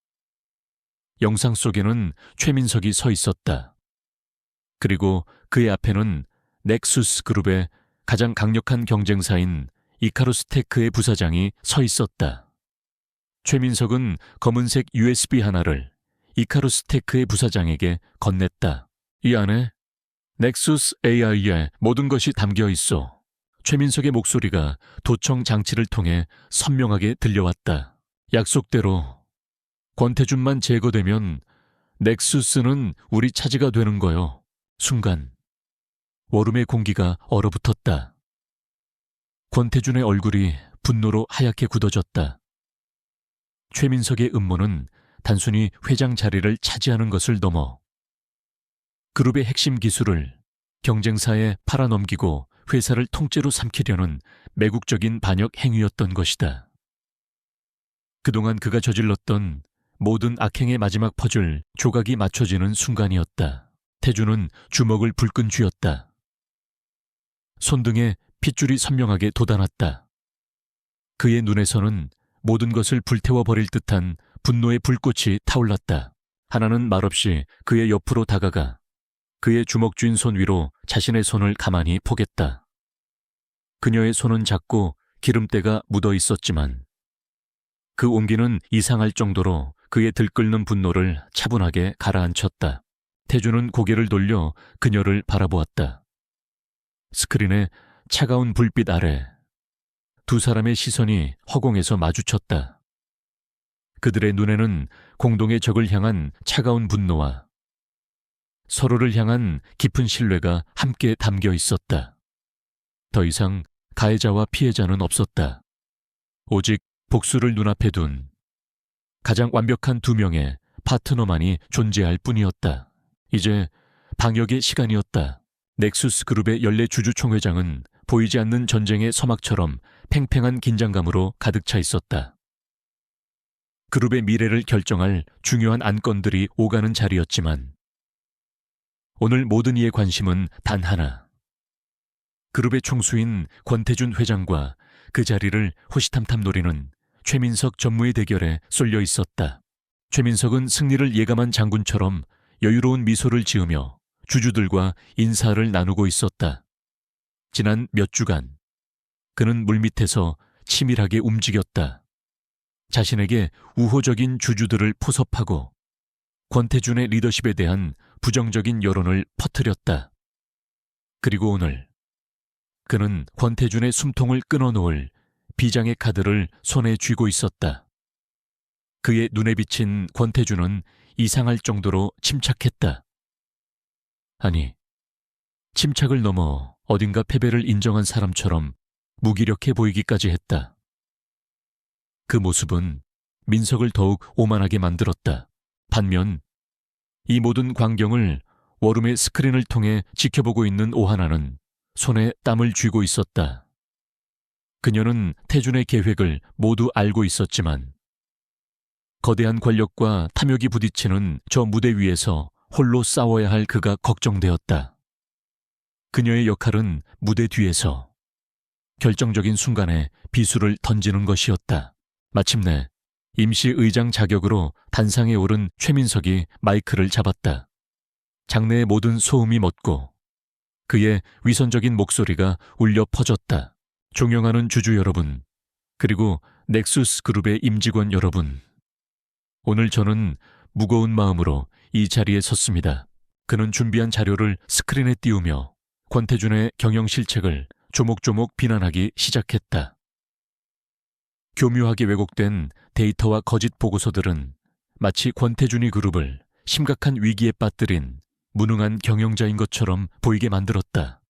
영상 속에는 최민석이 서 있었다. 그리고 그의 앞에는 넥수스 그룹의 가장 강력한 경쟁사인 이카루스 테크의 부사장이 서 있었다. 최민석은 검은색 USB 하나를 이카루스 테크의 부사장에게 건넸다. 이 안에 넥수스 AI의 모든 것이 담겨 있어. 최민석의 목소리가 도청 장치를 통해 선명하게 들려왔다. 약속대로 권태준만 제거되면 넥수스는 우리 차지가 되는 거요. 순간 워룸의 공기가 얼어붙었다. 권태준의 얼굴이 분노로 하얗게 굳어졌다. 최민석의 음모는 단순히 회장 자리를 차지하는 것을 넘어 그룹의 핵심 기술을 경쟁사에 팔아넘기고 회사를 통째로 삼키려는 매국적인 반역 행위였던 것이다. 그동안 그가 저질렀던 모든 악행의 마지막 퍼즐 조각이 맞춰지는 순간이었다. 태준은 주먹을 불끈 쥐었다. 손등에 핏줄이 선명하게 돋아났다. 그의 눈에서는 모든 것을 불태워버릴 듯한 분노의 불꽃이 타올랐다. 하나는 말없이 그의 옆으로 다가가 그의 주먹 쥔 손 위로 자신의 손을 가만히 포겠다. 그녀의 손은 작고 기름때가 묻어 있었지만 그 온기는 이상할 정도로 그의 들끓는 분노를 차분하게 가라앉혔다. 태준은 고개를 돌려 그녀를 바라보았다. 스크린의 차가운 불빛 아래 두 사람의 시선이 허공에서 마주쳤다. 그들의 눈에는 공동의 적을 향한 차가운 분노와 서로를 향한 깊은 신뢰가 함께 담겨 있었다. 더 이상 가해자와 피해자는 없었다. 오직 복수를 눈앞에 둔 가장 완벽한 두 명의 파트너만이 존재할 뿐이었다. 이제 방역의 시간이었다. 넥수스 그룹의 연례 주주총회장은 보이지 않는 전쟁의 서막처럼 팽팽한 긴장감으로 가득 차 있었다. 그룹의 미래를 결정할 중요한 안건들이 오가는 자리였지만 오늘 모든 이의 관심은 단 하나. 그룹의 총수인 권태준 회장과 그 자리를 호시탐탐 노리는 최민석 전무의 대결에 쏠려 있었다. 최민석은 승리를 예감한 장군처럼 여유로운 미소를 지으며 주주들과 인사를 나누고 있었다. 지난 몇 주간 그는 물밑에서 치밀하게 움직였다. 자신에게 우호적인 주주들을 포섭하고 권태준의 리더십에 대한 부정적인 여론을 퍼뜨렸다. 그리고 오늘 그는 권태준의 숨통을 끊어놓을 비장의 카드를 손에 쥐고 있었다. 그의 눈에 비친 권태준은 이상할 정도로 침착했다. 아니, 침착을 넘어 어딘가 패배를 인정한 사람처럼 무기력해 보이기까지 했다. 그 모습은 민석을 더욱 오만하게 만들었다. 반면 이 모든 광경을 워룸의 스크린을 통해 지켜보고 있는 오하나는 손에 땀을 쥐고 있었다. 그녀는 태준의 계획을 모두 알고 있었지만 거대한 권력과 탐욕이 부딪히는 저 무대 위에서 홀로 싸워야 할 그가 걱정되었다. 그녀의 역할은 무대 뒤에서 결정적인 순간에 비수를 던지는 것이었다. 마침내 임시 의장 자격으로 단상에 오른 최민석이 마이크를 잡았다. 장내의 모든 소음이 멎고 그의 위선적인 목소리가 울려 퍼졌다. 존경하는 주주 여러분, 그리고 넥수스 그룹의 임직원 여러분. 오늘 저는 무거운 마음으로 이 자리에 섰습니다. 그는 준비한 자료를 스크린에 띄우며 권태준의 경영 실책을 조목조목 비난하기 시작했다. 교묘하게 왜곡된 데이터와 거짓 보고서들은 마치 권태준이 그룹을 심각한 위기에 빠뜨린 무능한 경영자인 것처럼 보이게 만들었다.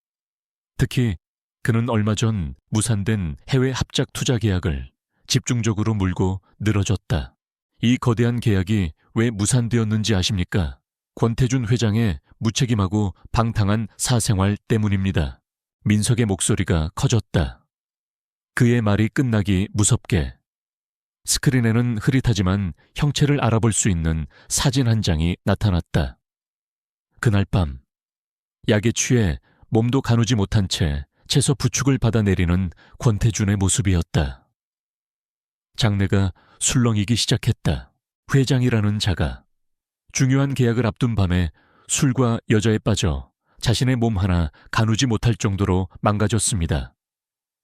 특히 그는 얼마 전 무산된 해외 합작 투자 계약을 집중적으로 물고 늘어졌다. 이 거대한 계약이 왜 무산되었는지 아십니까? 권태준 회장의 무책임하고 방탕한 사생활 때문입니다. 민석의 목소리가 커졌다. 그의 말이 끝나기 무섭게 스크린에는 흐릿하지만 형체를 알아볼 수 있는 사진 한 장이 나타났다. 그날 밤 약에 취해 몸도 가누지 못한 채 채소 부축을 받아내리는 권태준의 모습이었다. 장내가 술렁이기 시작했다. 회장이라는 자가 중요한 계약을 앞둔 밤에 술과 여자에 빠져 자신의 몸 하나 가누지 못할 정도로 망가졌습니다.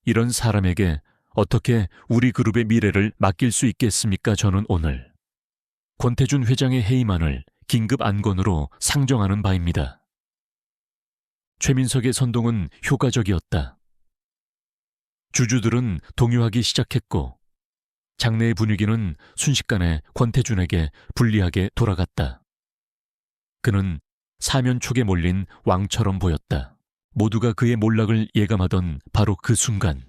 이런 사람에게 어떻게 우리 그룹의 미래를 맡길 수 있겠습니까? 저는 오늘 권태준 회장의 해임안을 긴급 안건으로 상정하는 바입니다. 최민석의 선동은 효과적이었다. 주주들은 동요하기 시작했고 장내의 분위기는 순식간에 권태준에게 불리하게 돌아갔다. 그는 사면촉에 몰린 왕처럼 보였다. 모두가 그의 몰락을 예감하던 바로 그 순간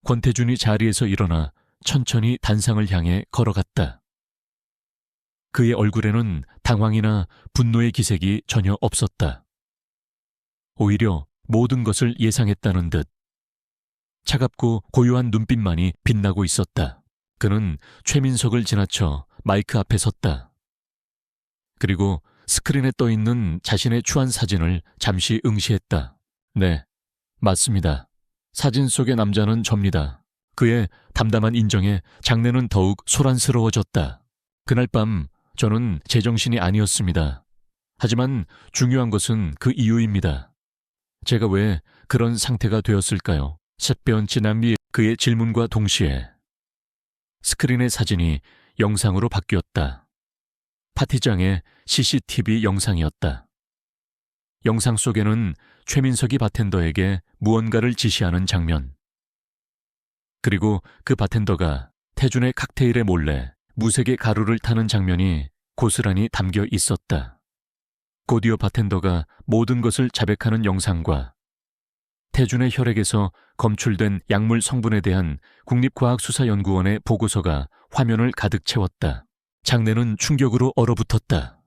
권태준이 자리에서 일어나 천천히 단상을 향해 걸어갔다. 그의 얼굴에는 당황이나 분노의 기색이 전혀 없었다. 오히려 모든 것을 예상했다는 듯 차갑고 고요한 눈빛만이 빛나고 있었다. 그는 최민석을 지나쳐 마이크 앞에 섰다. 그리고 스크린에 떠있는 자신의 추한 사진을 잠시 응시했다. 네, 맞습니다. 사진 속의 남자는 접니다. 그의 담담한 인정에 장내는 더욱 소란스러워졌다. 그날 밤 저는 제정신이 아니었습니다. 하지만 중요한 것은 그 이유입니다. 제가 왜 그런 상태가 되었을까요? 샛변 지남비 그의 질문과 동시에 스크린의 사진이 영상으로 바뀌었다. 파티장의 CCTV 영상이었다. 영상 속에는 최민석이 바텐더에게 무언가를 지시하는 장면. 그리고 그 바텐더가 태준의 칵테일에 몰래 무색의 가루를 타는 장면이 고스란히 담겨 있었다. 곧이어 바텐더가 모든 것을 자백하는 영상과 태준의 혈액에서 검출된 약물 성분에 대한 국립과학수사연구원의 보고서가 화면을 가득 채웠다. 장내는 충격으로 얼어붙었다.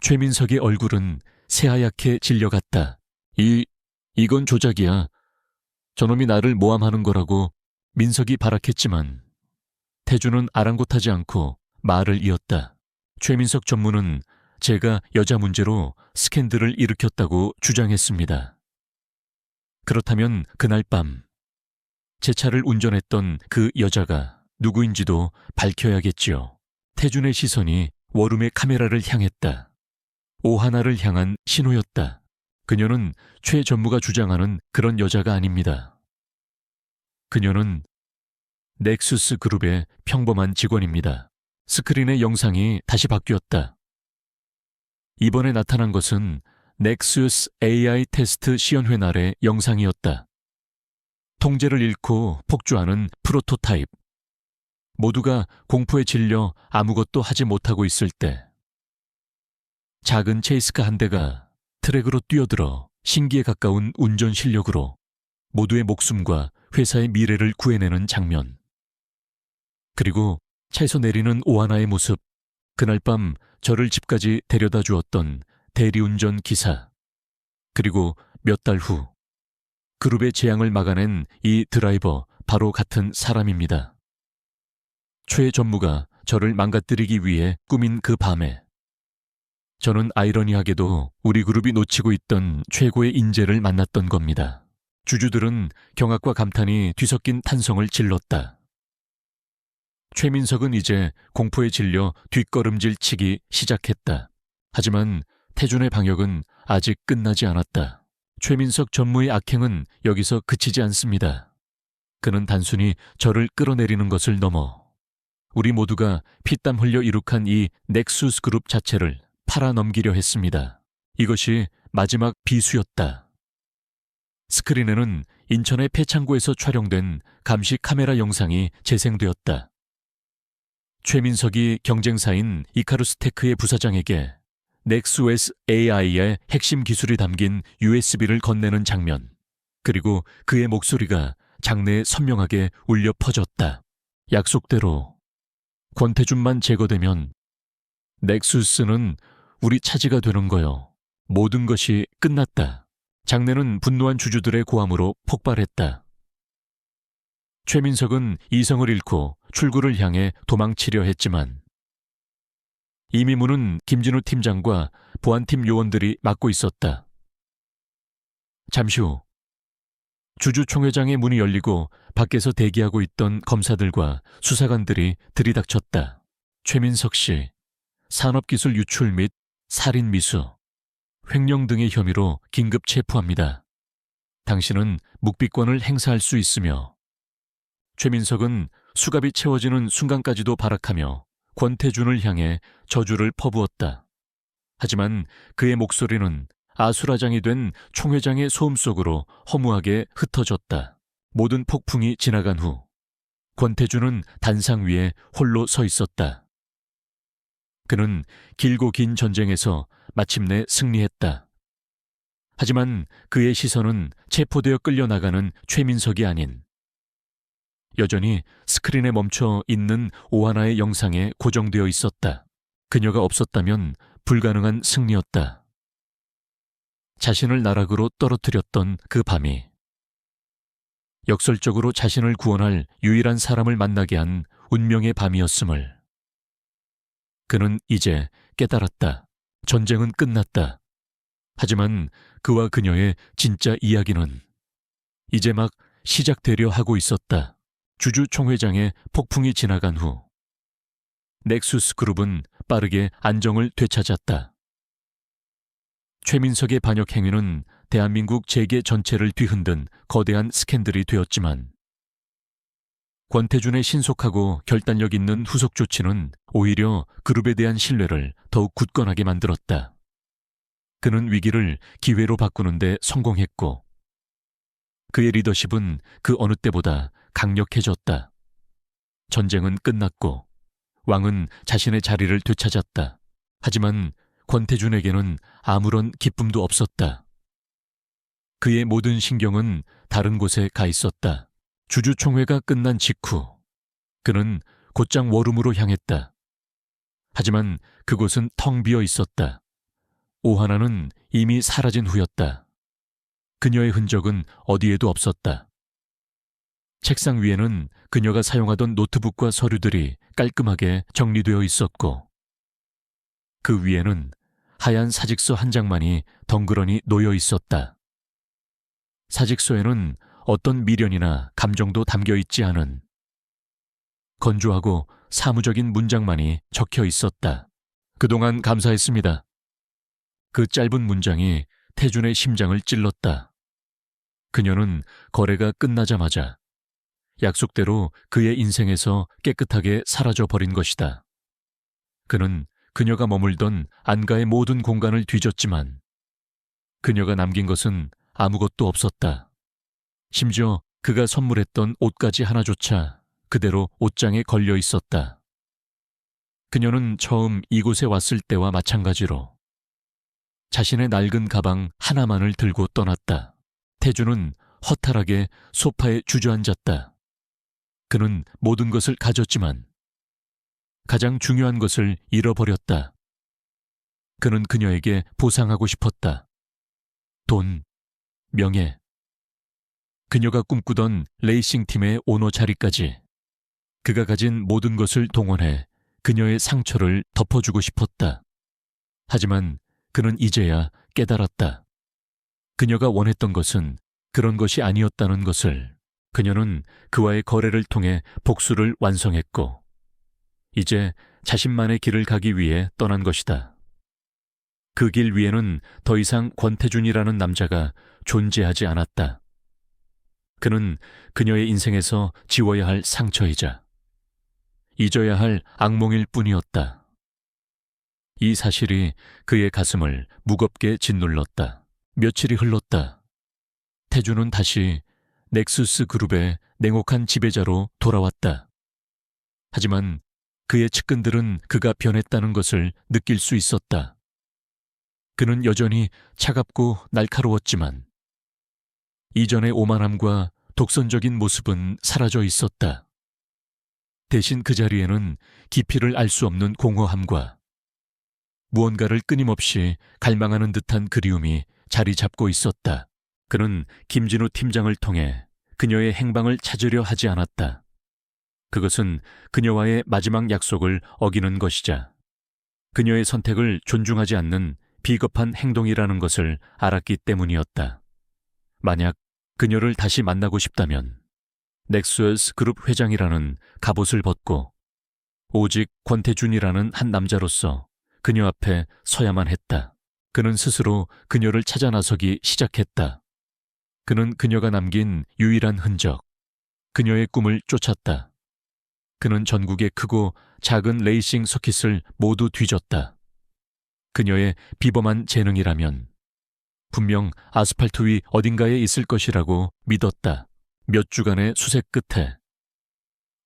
최민석의 얼굴은 새하얗게 질려갔다. 이건 조작이야. 저놈이 나를 모함하는 거라고 민석이 발악했지만 태준은 아랑곳하지 않고 말을 이었다. 최민석 전무는 제가 여자 문제로 스캔들을 일으켰다고 주장했습니다. 그렇다면 그날 밤 제 차를 운전했던 그 여자가 누구인지도 밝혀야겠지요. 태준의 시선이 워룸의 카메라를 향했다. 오하나를 향한 신호였다. 그녀는 최 전무가 주장하는 그런 여자가 아닙니다. 그녀는 넥수스 그룹의 평범한 직원입니다. 스크린의 영상이 다시 바뀌었다. 이번에 나타난 것은 넥수스 AI 테스트 시연회 날의 영상이었다. 통제를 잃고 폭주하는 프로토타입. 모두가 공포에 질려 아무것도 하지 못하고 있을 때 작은 체이스카 한 대가 트랙으로 뛰어들어 신기에 가까운 운전 실력으로 모두의 목숨과 회사의 미래를 구해내는 장면. 그리고 차에서 내리는 오하나의 모습. 그날 밤 저를 집까지 데려다 주었던 대리운전 기사. 그리고 몇 달 후 그룹의 재앙을 막아낸 이 드라이버 바로 같은 사람입니다. 최 전무가 저를 망가뜨리기 위해 꾸민 그 밤에 저는 아이러니하게도 우리 그룹이 놓치고 있던 최고의 인재를 만났던 겁니다. 주주들은 경악과 감탄이 뒤섞인 탄성을 질렀다. 최민석은 이제 공포에 질려 뒷걸음질 치기 시작했다. 하지만 태준의 방역은 아직 끝나지 않았다. 최민석 전무의 악행은 여기서 그치지 않습니다. 그는 단순히 저를 끌어내리는 것을 넘어 우리 모두가 피땀 흘려 이룩한 이 넥수스 그룹 자체를 팔아넘기려 했습니다. 이것이 마지막 비수였다. 스크린에는 인천의 폐창고에서 촬영된 감시 카메라 영상이 재생되었다. 최민석이 경쟁사인 이카루스테크의 부사장에게 넥수스 AI의 핵심 기술이 담긴 USB를 건네는 장면. 그리고 그의 목소리가 장내에 선명하게 울려 퍼졌다. 약속대로 권태준만 제거되면 넥수스는 우리 차지가 되는 거요. 모든 것이 끝났다. 장내는 분노한 주주들의 고함으로 폭발했다. 최민석은 이성을 잃고 출구를 향해 도망치려 했지만 이미 문은 김진우 팀장과 보안팀 요원들이 막고 있었다. 잠시 후 주주총회장의 문이 열리고 밖에서 대기하고 있던 검사들과 수사관들이 들이닥쳤다. 최민석 씨, 산업기술 유출 및 살인 미수, 횡령 등의 혐의로 긴급 체포합니다. 당신은 묵비권을 행사할 수 있으며 최민석은 수갑이 채워지는 순간까지도 발악하며 권태준을 향해 저주를 퍼부었다. 하지만 그의 목소리는 아수라장이 된 총회장의 소음 속으로 허무하게 흩어졌다. 모든 폭풍이 지나간 후 권태준은 단상 위에 홀로 서 있었다. 그는 길고 긴 전쟁에서 마침내 승리했다. 하지만 그의 시선은 체포되어 끌려나가는 최민석이 아닌 여전히 스크린에 멈춰 있는 오하나의 영상에 고정되어 있었다. 그녀가 없었다면 불가능한 승리였다. 자신을 나락으로 떨어뜨렸던 그 밤이 역설적으로 자신을 구원할 유일한 사람을 만나게 한 운명의 밤이었음을 그는 이제 깨달았다. 전쟁은 끝났다. 하지만 그와 그녀의 진짜 이야기는 이제 막 시작되려 하고 있었다. 주주 총회장의 폭풍이 지나간 후 넥수스 그룹은 빠르게 안정을 되찾았다. 최민석의 반역 행위는 대한민국 재계 전체를 뒤흔든 거대한 스캔들이 되었지만 권태준의 신속하고 결단력 있는 후속 조치는 오히려 그룹에 대한 신뢰를 더욱 굳건하게 만들었다. 그는 위기를 기회로 바꾸는 데 성공했고 그의 리더십은 그 어느 때보다 강력해졌다. 전쟁은 끝났고 왕은 자신의 자리를 되찾았다. 하지만 권태준에게는 아무런 기쁨도 없었다. 그의 모든 신경은 다른 곳에 가 있었다. 주주총회가 끝난 직후 그는 곧장 워룸으로 향했다. 하지만 그곳은 텅 비어 있었다. 오하나는 이미 사라진 후였다. 그녀의 흔적은 어디에도 없었다. 책상 위에는 그녀가 사용하던 노트북과 서류들이 깔끔하게 정리되어 있었고 그 위에는 하얀 사직서 한 장만이 덩그러니 놓여 있었다. 사직서에는 어떤 미련이나 감정도 담겨 있지 않은 건조하고 사무적인 문장만이 적혀 있었다. 그동안 감사했습니다. 그 짧은 문장이 태준의 심장을 찔렀다. 그녀는 거래가 끝나자마자 약속대로 그의 인생에서 깨끗하게 사라져버린 것이다. 그는 그녀가 머물던 안가의 모든 공간을 뒤졌지만 그녀가 남긴 것은 아무것도 없었다. 심지어 그가 선물했던 옷가지 하나조차 그대로 옷장에 걸려 있었다. 그녀는 처음 이곳에 왔을 때와 마찬가지로 자신의 낡은 가방 하나만을 들고 떠났다. 태준은 허탈하게 소파에 주저앉았다. 그는 모든 것을 가졌지만 가장 중요한 것을 잃어버렸다. 그는 그녀에게 보상하고 싶었다. 돈, 명예, 그녀가 꿈꾸던 레이싱팀의 오너 자리까지 그가 가진 모든 것을 동원해 그녀의 상처를 덮어주고 싶었다. 하지만 그는 이제야 깨달았다. 그녀가 원했던 것은 그런 것이 아니었다는 것을. 그녀는 그와의 거래를 통해 복수를 완성했고 이제 자신만의 길을 가기 위해 떠난 것이다. 그 길 위에는 더 이상 권태준이라는 남자가 존재하지 않았다. 그는 그녀의 인생에서 지워야 할 상처이자 잊어야 할 악몽일 뿐이었다. 이 사실이 그의 가슴을 무겁게 짓눌렀다. 며칠이 흘렀다. 태준은 다시 넥수스 그룹의 냉혹한 지배자로 돌아왔다. 하지만 그의 측근들은 그가 변했다는 것을 느낄 수 있었다. 그는 여전히 차갑고 날카로웠지만 이전의 오만함과 독선적인 모습은 사라져 있었다. 대신 그 자리에는 깊이를 알 수 없는 공허함과 무언가를 끊임없이 갈망하는 듯한 그리움이 자리 잡고 있었다. 그는 김진우 팀장을 통해 그녀의 행방을 찾으려 하지 않았다. 그것은 그녀와의 마지막 약속을 어기는 것이자 그녀의 선택을 존중하지 않는 비겁한 행동이라는 것을 알았기 때문이었다. 만약 그녀를 다시 만나고 싶다면 넥서스 그룹 회장이라는 갑옷을 벗고 오직 권태준이라는 한 남자로서 그녀 앞에 서야만 했다. 그는 스스로 그녀를 찾아 나서기 시작했다. 그는 그녀가 남긴 유일한 흔적, 그녀의 꿈을 쫓았다. 그는 전국의 크고 작은 레이싱 서킷을 모두 뒤졌다. 그녀의 비범한 재능이라면 분명 아스팔트 위 어딘가에 있을 것이라고 믿었다. 몇 주간의 수색 끝에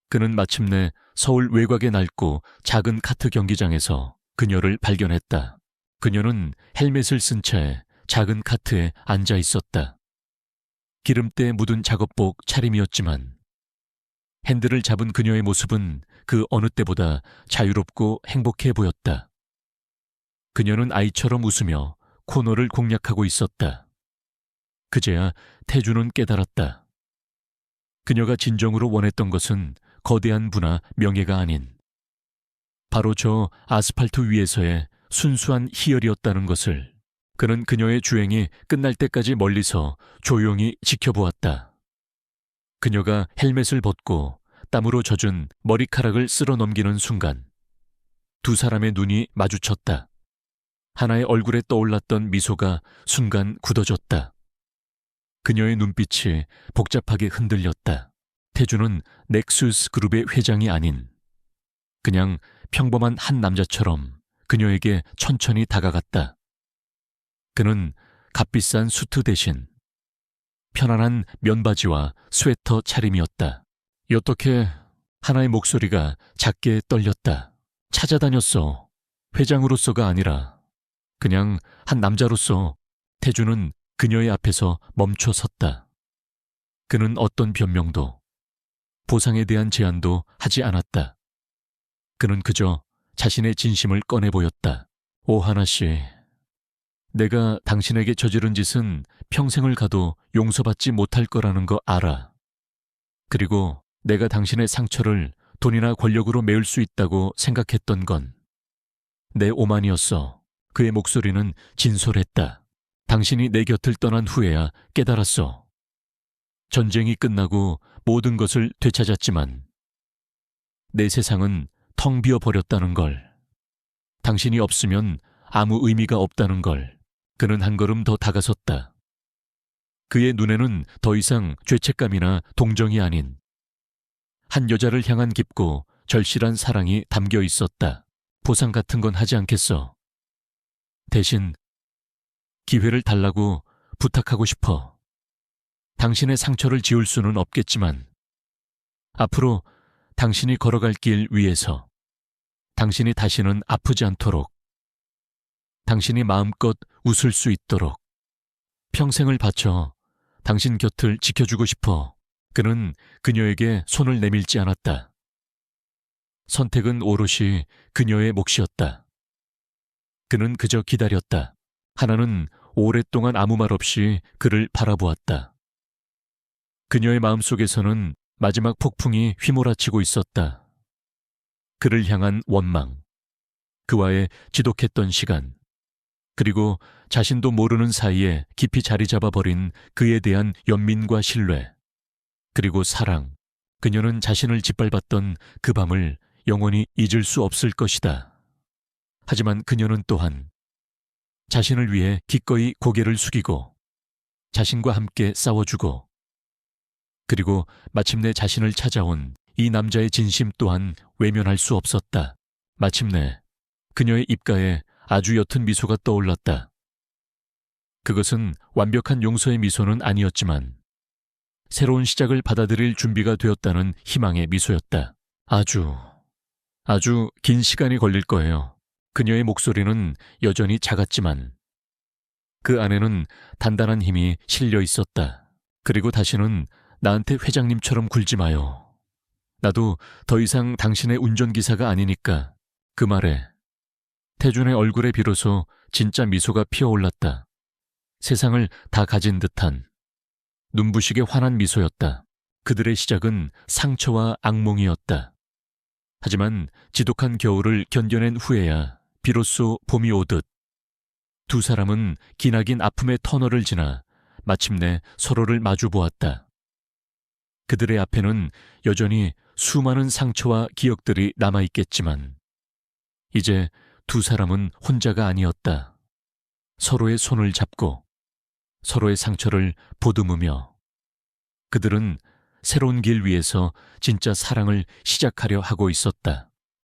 그는 마침내 서울 외곽의 낡고 작은 카트 경기장에서 그녀를 발견했다. 그녀는 헬멧을 쓴 채 작은 카트에 앉아 있었다. 기름때 묻은 작업복 차림이었지만 핸들을 잡은 그녀의 모습은 그 어느 때보다 자유롭고 행복해 보였다. 그녀는 아이처럼 웃으며 코너를 공략하고 있었다. 그제야 태주는 깨달았다. 그녀가 진정으로 원했던 것은 거대한 부나 명예가 아닌 바로 저 아스팔트 위에서의 순수한 희열이었다는 것을. 그는 그녀의 주행이 끝날 때까지 멀리서 조용히 지켜보았다. 그녀가 헬멧을 벗고 땀으로 젖은 머리카락을 쓸어 넘기는 순간 두 사람의 눈이 마주쳤다. 하나의 얼굴에 떠올랐던 미소가 순간 굳어졌다. 그녀의 눈빛이 복잡하게 흔들렸다. 태주는 넥수스 그룹의 회장이 아닌 그냥 평범한 한 남자처럼 그녀에게 천천히 다가갔다. 그는 값비싼 수트 대신 편안한 면바지와 스웨터 차림이었다. 어떻게 하나의 목소리가 작게 떨렸다. 찾아다녔어. 회장으로서가 아니라 그냥 한 남자로서. 태주는 그녀의 앞에서 멈춰 섰다. 그는 어떤 변명도 보상에 대한 제안도 하지 않았다. 그는 그저 자신의 진심을 꺼내 보였다. 오하나 씨, 내가 당신에게 저지른 짓은 평생을 가도 용서받지 못할 거라는 거 알아. 그리고 내가 당신의 상처를 돈이나 권력으로 메울 수 있다고 생각했던 건 내 오만이었어. 그의 목소리는 진솔했다. 당신이 내 곁을 떠난 후에야 깨달았어. 전쟁이 끝나고 모든 것을 되찾았지만 내 세상은 텅 비어 버렸다는 걸. 당신이 없으면 아무 의미가 없다는 걸. 그는 한 걸음 더 다가섰다. 그의 눈에는 더 이상 죄책감이나 동정이 아닌 한 여자를 향한 깊고 절실한 사랑이 담겨 있었다. 보상 같은 건 하지 않겠어. 대신 기회를 달라고 부탁하고 싶어. 당신의 상처를 지울 수는 없겠지만 앞으로 당신이 걸어갈 길 위에서 당신이 다시는 아프지 않도록, 당신이 마음껏 웃을 수 있도록 평생을 바쳐 당신 곁을 지켜주고 싶어. 그는 그녀에게 손을 내밀지 않았다. 선택은 오롯이 그녀의 몫이었다. 그는 그저 기다렸다. 하나는 오랫동안 아무 말 없이 그를 바라보았다. 그녀의 마음속에서는 마지막 폭풍이 휘몰아치고 있었다. 그를 향한 원망, 그와의 지독했던 시간, 그리고 자신도 모르는 사이에 깊이 자리 잡아버린 그에 대한 연민과 신뢰, 그리고 사랑. 그녀는 자신을 짓밟았던 그 밤을 영원히 잊을 수 없을 것이다. 하지만 그녀는 또한 자신을 위해 기꺼이 고개를 숙이고 자신과 함께 싸워주고 그리고 마침내 자신을 찾아온 이 남자의 진심 또한 외면할 수 없었다. 마침내 그녀의 입가에 아주 옅은 미소가 떠올랐다. 그것은 완벽한 용서의 미소는 아니었지만 새로운 시작을 받아들일 준비가 되었다는 희망의 미소였다. 아주 긴 시간이 걸릴 거예요. 그녀의 목소리는 여전히 작았지만 그 안에는 단단한 힘이 실려 있었다. 그리고 다시는 나한테 회장님처럼 굴지 마요. 나도 더 이상 당신의 운전기사가 아니니까. 그 말에 태준의 얼굴에 비로소 진짜 미소가 피어올랐다. 세상을 다 가진 듯한 눈부시게 환한 미소였다. 그들의 시작은 상처와 악몽이었다. 하지만 지독한 겨울을 견뎌낸 후에야 비로소 봄이 오듯 두 사람은 기나긴 아픔의 터널을 지나 마침내 서로를 마주보았다. 그들의 앞에는 여전히 수많은 상처와 기억들이 남아있겠지만 이제 두 사람은 혼자가 아니었다. 서로의 손을 잡고 서로의 상처를 보듬으며 그들은 새로운 길 위에서 진짜 사랑을 시작하려 하고 있었다.